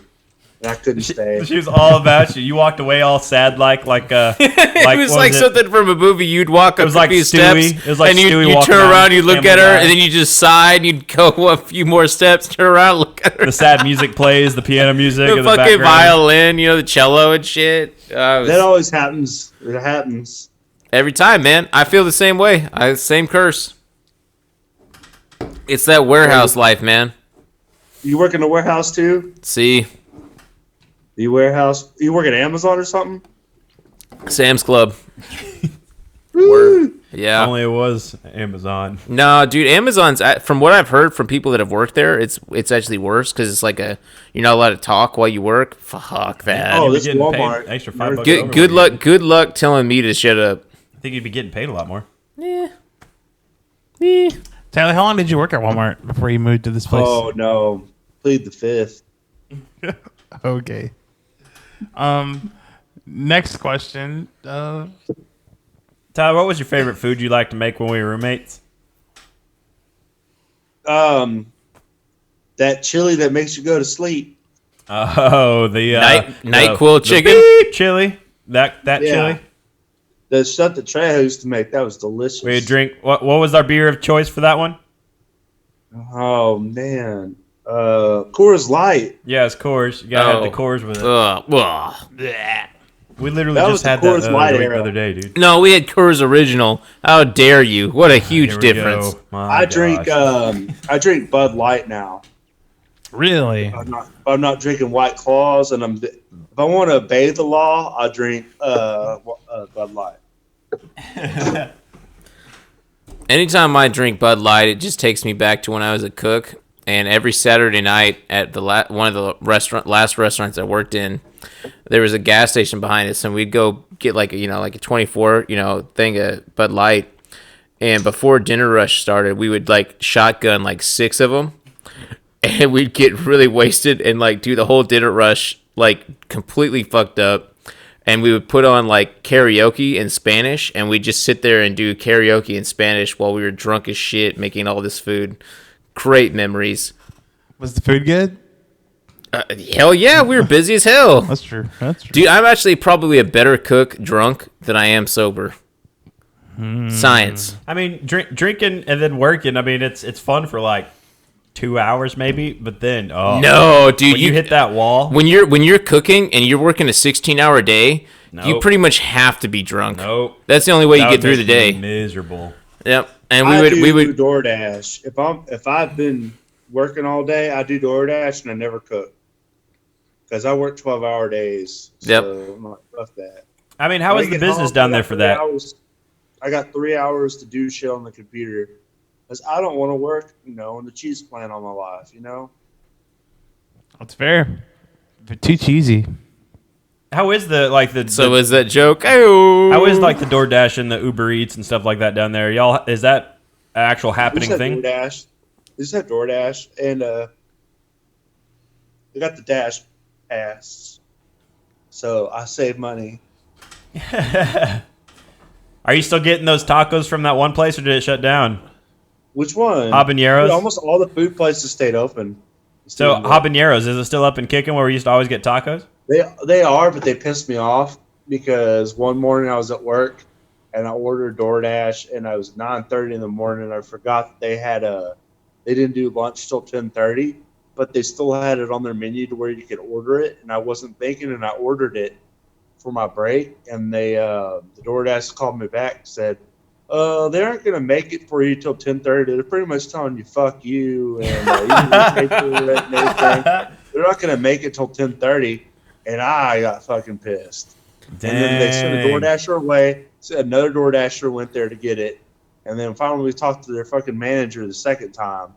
and I couldn't stay. She was all about you. You walked away all sad, like It was what like something from a movie. You'd walk up was like a few Stewie. steps, It was like and Stewie you walking turn down around, you look Family at her, Guy. and then you just sigh, and you'd go a few more steps, turn around, look at her. The sad music plays, the piano music, The in the fucking background. violin, the cello and shit. That always happens. It happens. Every time, man. I feel the same way. Same curse. It's that warehouse life, man. You work in a warehouse too? See, You warehouse? You work at Amazon or something? Sam's Club. Woo! Yeah. Only it was Amazon. No, dude, Amazon's, from what I've heard from people that have worked there, it's actually worse because it's like you're not allowed to talk while you work. Fuck that. Oh, You'd be this getting paid Walmart. extra $5 Good- over Good what you luck. Good luck telling me to shut up. I think you'd be getting paid a lot more. Tyler, how long did you work at Walmart before you moved to this place? Oh no, plead the fifth. Okay. Next question. Tyler, what was your favorite food you liked to make when we were roommates? That chili that makes you go to sleep. Oh, the NyQuil chicken? beep chili. That Yeah. chili. The stuff that Trejo used to make, that was delicious. We drink. What was our beer of choice for that one? Oh man, Coors Light. Yeah, it's Coors. You gotta have the Coors with it. Ugh. We literally That just was the had Coors that Light the era. other day, dude. No, we had Coors Original. How dare you? What a huge Here we difference. go. My I drink gosh. I drink Bud Light now. Really? I'm not drinking White Claws, and if I want to obey the law, I drink Bud Light. Anytime I drink Bud Light, it just takes me back to when I was a cook. And every Saturday night at the one of the last restaurants I worked in, there was a gas station behind us, and we'd go get like a 24 thing of Bud Light. And before dinner rush started, we would like shotgun like 6 of them, and we'd get really wasted and like do the whole dinner rush like completely fucked up. And we would put on like karaoke in Spanish, and we'd just sit there and do karaoke in Spanish while we were drunk as shit making all this food. Great memories. Was the food good? Hell yeah, we were busy as hell. That's true. That's true. Dude, I'm actually probably a better cook drunk than I am sober. Science. I mean, drinking and then working. I mean, it's fun for like 2 hours maybe, but then No, dude, when you hit that wall. when you're cooking and you're working a 16-hour day, you Nope. pretty much have to be drunk. Nope. That's the only way you That get would through the make me day. miserable. Yep. And I we do would DoorDash. If I've been working all day, I do DoorDash and I never cook because I work 12-hour days. Yep. So I'm like, fuck that. I mean, how When is I the get business home, down I there got for 3 that? hours- I got 3 hours to do shit on the computer because I don't want to work, in the cheese plant all my life. That's fair. They're too cheesy. How is the So is that joke? Oh. how is like the DoorDash and the Uber Eats and stuff like that down there? Y'all, is that an actual happening thing? DoorDash. We just had DoorDash and we got the Dash Pass, so I save money. Are you still getting those tacos from that one place, or did it shut down? Which one? Habaneros? Dude, almost all the food places stayed open. So Habaneros, is it still up and kicking where we used to always get tacos? They are, but they pissed me off because one morning I was at work and I ordered DoorDash and I was 9:30 in the morning and I forgot that they didn't do lunch till 10:30, but they still had it on their menu to where you could order it, and I wasn't thinking, and I ordered it for my break, and the DoorDash called me back and said, they aren't going to make it for you till 10:30. They're pretty much telling you, fuck you, and you pay for it and everything. They're not going to make it till 10:30, and I got fucking pissed. Dang. And then they sent a DoorDasher away. So another DoorDasher went there to get it. And then finally we talked to their fucking manager the second time.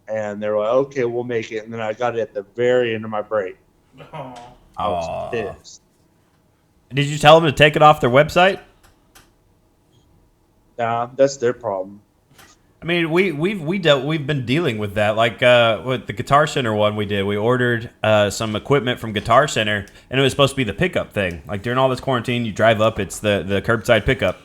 and they were like, "Okay, we'll make it." And then I got it at the very end of my break. I was pissed. Did you tell them to take it off their website? Nah, that's their problem. I mean, we've been dealing with that. Like with the Guitar Center one we did, we ordered some equipment from Guitar Center, and it was supposed to be the pickup thing. Like during all this quarantine, you drive up, it's the curbside pickup.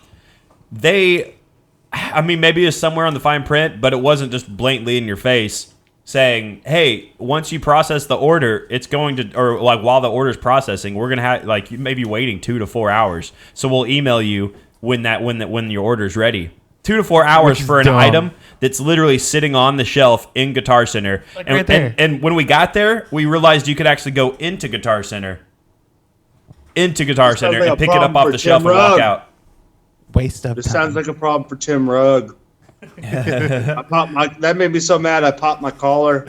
I mean, maybe it's somewhere on the fine print, but it wasn't just blatantly in your face saying, "Hey, once you process the order, it's going to," or like while the order's processing, we're gonna have like you may be waiting 2 to 4 hours, so we'll email you when your order's ready. 2 to 4 hours for an item that's literally sitting on the shelf in Guitar Center. Like right there. And when we got there, we realized you could actually go into Guitar Center. And pick it up off the shelf and walk out. Waste of This time. sounds like a problem for Tim Rugg. That made me so mad. I popped my collar.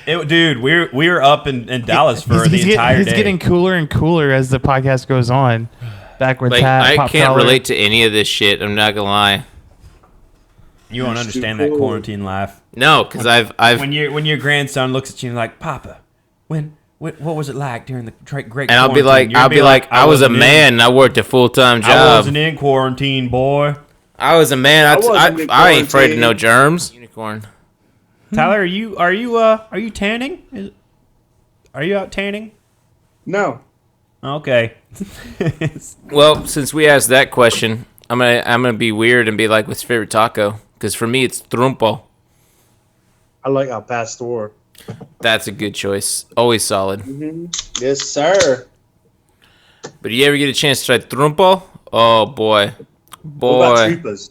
Dude, we were up in Dallas for the entire day. He's getting cooler and cooler as the podcast goes on. Backwards Like, hat, I pop can't collar. relate to any of this shit. I'm not gonna lie. You won't It's too understand that cool. quarantine laugh. No, because I've When your grandson looks at you and like, Papa, what was it like during the great? and I'll be quarantine?" like, You're gonna be I was a wasn't in- man. And I worked a full time I job. wasn't in quarantine, boy. I was a man. I wasn't in I ain't afraid of quarantine. no germs. Unicorn. Tyler, are you tanning? Are you out tanning? No. Okay. Well, since we asked that question, I'm gonna be weird and be like, "What's your favorite taco?" Because for me, it's trompo. I like Al Pastor. That's a good choice. Always solid. Yes, sir. But you ever get a chance to try trompo? Oh boy, What about boy. tripas?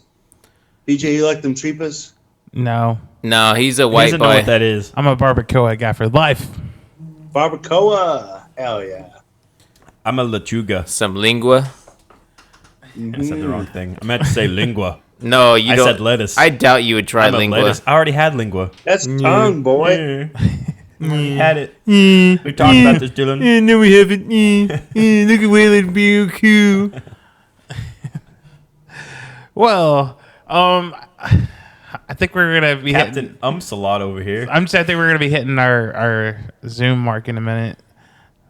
BJ, you like them tripas? No, No, he's a He white doesn't know boy. what that is. I'm a barbacoa guy for life. Barbacoa. Hell yeah. I'm a lechuga. Some lingua. I said the wrong thing. I meant to say lingua. No, you I don't. said lettuce. I doubt you would try I'm a lingua. lettuce. I already had lingua. That's tongue, boy. Had it. We talked about this, Dylan. No, we haven't. Look at Waylon being cool. Well, I think we're gonna be hitting. Captain umps a lot over here. I think we're gonna be hitting our Zoom mark in a minute.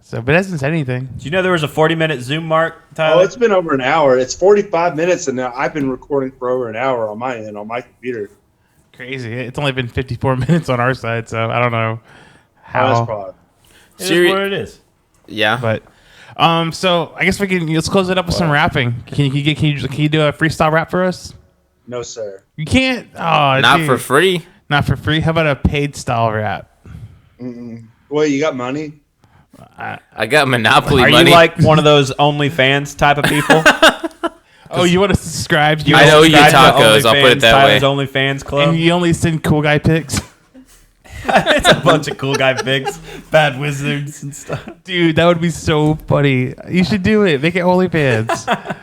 So, but it hasn't said anything. Do you know there was a 40-minute Zoom mark, Oh, Tyler? it's been over an hour. It's 45 minutes, and now I've been recording for over an hour on my end, on my computer. Crazy. It's only been 54 minutes on our side, so I don't know Oh, how. that's probably. It is what it is. Yeah. But so I guess let's close it up with some rapping. Can you do a freestyle rap for us? No, sir. You can't. Oh, Not dude. for free. Not for free. How about a paid style rap? Well, you got money? I got Monopoly Are money. you like one of those OnlyFans type of people? Oh, you want to subscribe? I know you Subscribe to tacos. I'll put it that Tyler's way. OnlyFans club. And you only send cool guy pics. It's a bunch of cool guy pics, bad wizards and stuff. Dude, that would be so funny. You should do it. Make it OnlyFans.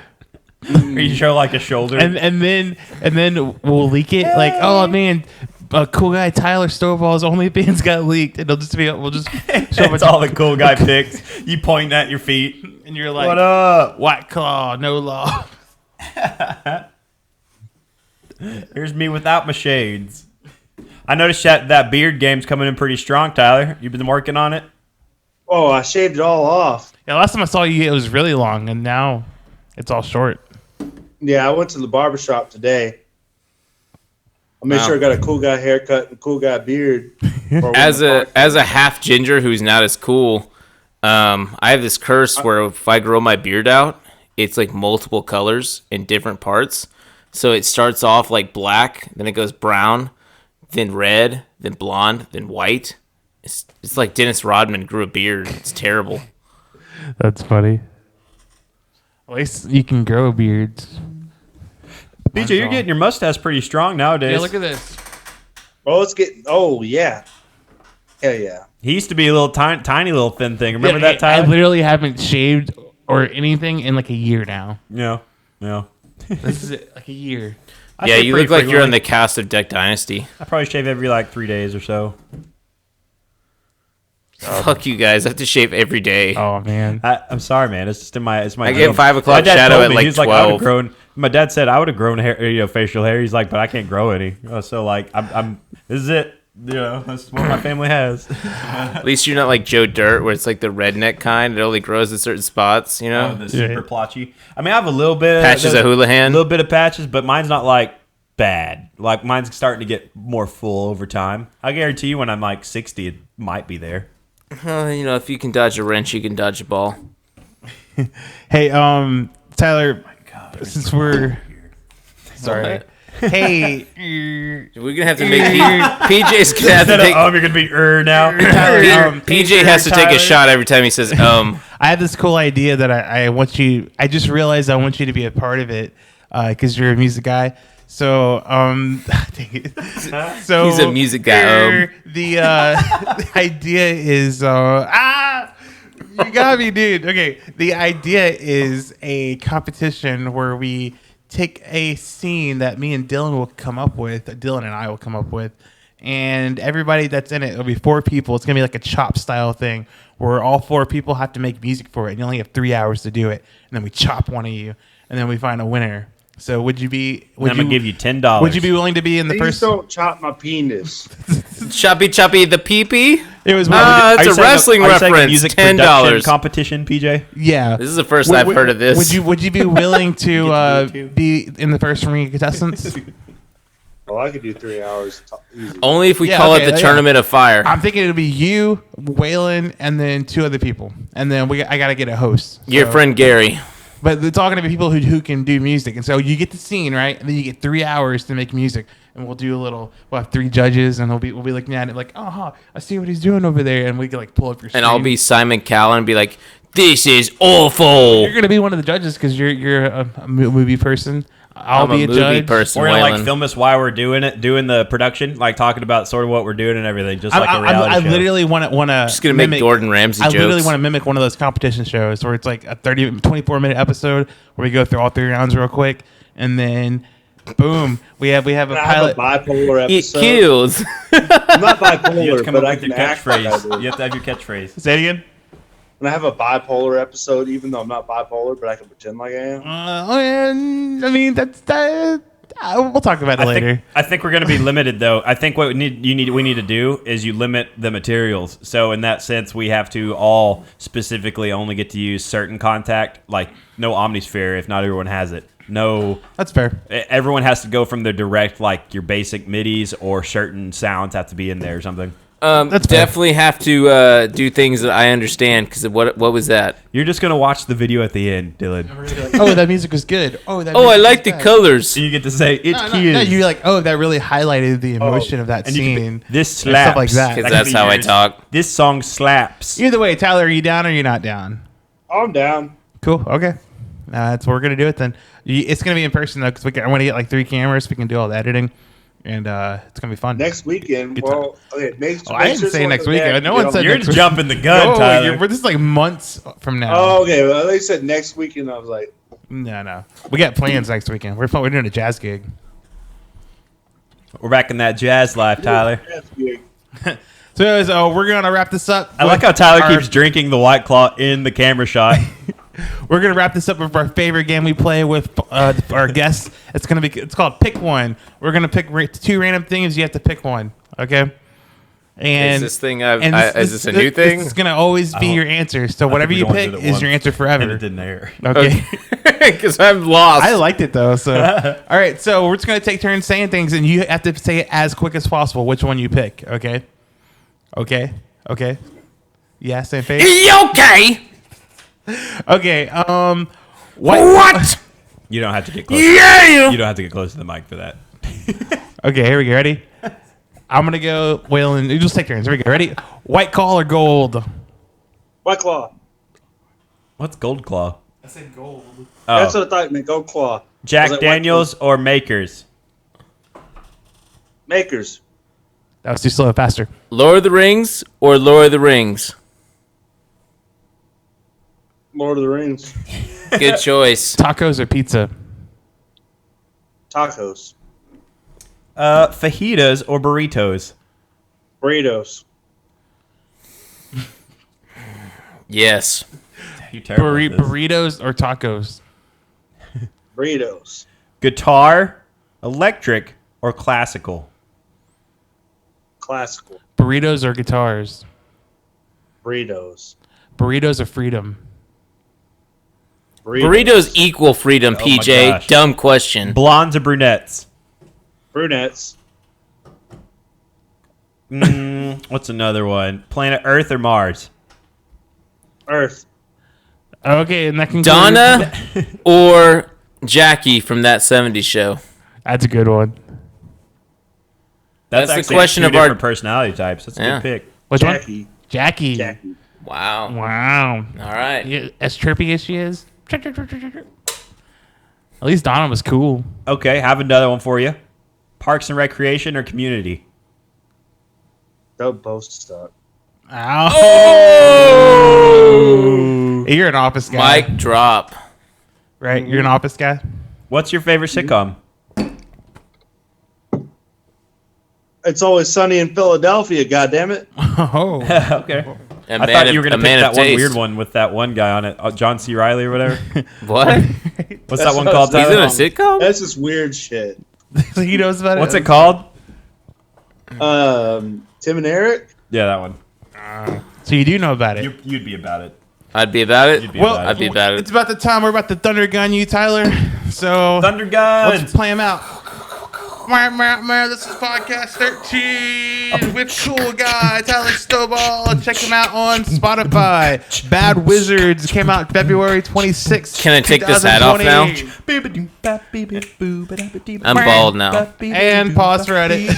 Or you show like a shoulder. and then we'll leak it. Like, oh man, cool guy Tyler Stovall's OnlyFans got leaked, and we'll just show it's all the cool guy pics. You point at your feet. and you're like, What up? White Claw, no law. Here's me without my shades. I noticed that beard game's coming in pretty strong, Tyler. You've been working on it? Oh, I shaved it all off. Yeah, last time I saw you, it was really long, and now it's all short. Yeah, I went to the barbershop today. I made Wow. sure I got a cool guy haircut and cool guy beard. as a half ginger who's not as cool, I have this curse where if I grow my beard out, it's like multiple colors in different parts. So it starts off like black, then it goes brown, then red, then blonde, then white. It's like Dennis Rodman grew a beard. It's terrible. That's funny. At least you can grow beards. BJ, you're getting your mustache pretty strong nowadays. Yeah, look at this. Oh, it's getting. Oh, yeah. Hell yeah. He used to be a little tiny little thin thing. Remember that, I Tyler? literally haven't shaved or anything in like a year now. No. This is it, like a year. I Yeah, shave you pretty look like you're on frequently. the cast of Duck Dynasty. I probably shave every like 3 days or so. Fuck you guys. I have to shave every day. Oh man. I'm sorry, man. It's just in my. It's my. I get gene. 5 o'clock My dad shadow told at, me, like, he was like, I would have 12. grown. My dad said I would have grown hair, facial hair. He's like, but I can't grow any. So like, I'm. This is it. Yeah, that's what my family has. At least you're not like Joe Dirt, where it's like the redneck kind. It only grows in certain spots, you know. The super plotchy. I mean, I have a little bit Patches of Houlihan. a little bit of patches, but mine's not like bad. Like mine's starting to get more full over time. I guarantee you, when I'm like 60, it might be there. You know, if you can dodge a wrench, you can dodge a ball. Hey, Tyler, since we're sorry. Hey, We're gonna have to make PJ's gonna have to take. You're gonna be now. PJ has to take a shot every time he says I have this cool idea that I want you. I just realized I want you to be a part of it because you're a music guy. So, dang it. So He's a music guy, The idea is you got me, dude. Okay, the idea is a competition where we take a scene that me and Dylan will come up with. Dylan and I will come up with. And everybody that's in it, it'll be 4 people. It's going to be like a chop style thing where all 4 people have to make music for it. And you only have 3 hours to do it. And then we chop one of you. And then we find a winner. So would you be... I'm going to give you $10. Would you be willing to be in the Please first... don't chop my penis. choppy the pee-pee. It was... It's a wrestling reference. Music $10 competition, PJ. yeah. This is the first I've heard of this. Would you be willing to be in the first ring of contestants? Oh, I could do 3 hours. Easy. Only if we Yeah, call okay, it the yeah. Tournament of Fire. I'm thinking it'll be you, Waylon, and then 2 other people. And then I got to get a host. Your So- friend Gary. But they're talking to people who can do music. And so you get the scene, right? And then you get 3 hours to make music. And we'll have 3 judges, and we'll be looking at it like, I see what he's doing over there. And we can like pull up your screen. And I'll be Simon Cowell and be like, this is awful. You're going to be one of the judges because you're a movie person. I'll I'm be a a movie judge. person. We're gonna like Waylon. film us while we're doing the production, like talking about sort of what we're doing and everything, just like a reality I show. literally want to Just gonna make Gordon Ramsay I jokes. literally want to mimic one of those competition shows where it's like a 24-minute episode where we go through all 3 rounds real quick, and then boom, we have a I have a pilot. bipolar It episode. kills. I'm not You have bipolar, to come but up I with your can act like I catchphrase. do. You have to have your catchphrase. Say it again. And I have a bipolar episode, even though I'm not bipolar, but I can pretend like I am. I mean that's that. We'll talk about it later. I think we're going to be limited, though. I think what we need to do is you limit the materials. So in that sense, we have to all specifically only get to use certain contact, like no Omnisphere if not everyone has it. No, That's fair. everyone has to go from the direct, like your basic MIDIs, or certain sounds have to be in there or something. That's fair. Definitely have to do things that I understand, because what was that? You're just going to watch the video at the end, Dylan. Oh, that music was good. Oh, that. Oh, I music like was the bad. colors. You get to say, it No, kills. you're like, oh, that really highlighted the emotion of that And you can scene. be, this and slaps. stuff like that. Because could that's be how I yours. talk. This song slaps. Either way, Tyler, are you down or you're not down? I'm down. Cool. Okay. That's what we're gonna do it then. It's gonna be in person though, because I want to get like 3 cameras. So we can do all the editing, and it's gonna be fun. Next weekend. Good Well, okay. Next. Oh, I didn't say next weekend. No one said You're next just jumping the gun, No, Tyler. this is like months from now. Oh, okay. Well, they said next weekend. I was like, No. We got plans next weekend. We're doing a jazz gig. We're back in that jazz life, Tyler. that's big. So anyways, we're gonna wrap this up. I like with how Tyler our- keeps drinking the White Claw in the camera shot. We're gonna wrap this up with our favorite game we play with our guests. It's called Pick One. We're gonna pick 2 random things. You have to pick one. Okay. And Is this thing? and Is this a new thing? This is gonna always be your answer. So whatever we you only pick did it is once, your answer and forever. it didn't air. Okay. Because I'm lost. I liked it though. So all right. So we're just gonna take turns saying things, and you have to say it as quick as possible. Which one you pick? Okay. Okay. Yeah. Same face. Okay. Okay. What? You don't have to get close. Yeah. You don't have to get close to the mic for that. Okay, here we go. Ready? I'm gonna go. Waylon, you just take turns. Here we go. Ready? White Claw or gold? White Claw. What's Gold Claw? I said gold. Oh, That's what I thought. Man, Gold Claw. I was Jack like, Daniels or Makers? Makers. That was too slow. Faster. Lord of the Rings or Lord of the Rings? Lord of the Rings. Good choice. Tacos or pizza? Tacos. Fajitas or burritos? Burritos. Yes. You terrible at this. Burritos or tacos? Burritos. Guitar, electric, or classical? classical. Burritos or guitars? Burritos. Burritos or freedom? Burritos equal freedom, Oh my PJ. gosh. Dumb question. Blondes or brunettes? Brunettes. What's another one? Planet Earth or Mars? Earth. Okay, and that concludes. Donna or Jackie from That 70s Show? That's a good one. That's the actually question two of our- different personality types. That's a Yeah. good pick. Which one? Jackie. Jackie. Jackie. Wow. Wow. All right. Yeah, as chirpy as she is. At least Donna was cool. Okay, have another one for you. Parks and Recreation or Community? They'll both suck. Ow. Oh! You're an office guy. Mic drop. Right? You're an office guy? What's your favorite sitcom? It's Always Sunny in Philadelphia. God damn it. Oh. Okay. A I man thought of- you were a going to man pick of that one taste. weird one with that one guy on it, John C. Riley or whatever. What? What's that one what I called, was He's in a Tyler? sitcom? That's just weird shit. He knows about What's it. it called? Tim and Eric? Yeah, that one. So you do know about it. You'd be about it. I'd be about it. You'd be Well, about I'd be about It's it. about the time we're about to thunder gun you, Tyler. So Thunder let's Guns. play him out. This is podcast 13 with cool guy Tyler Stovall. Check him out on Spotify. Bad Wizards came out February 26th. Can I take this hat off now? 2020. I'm bald now. And pause for edit.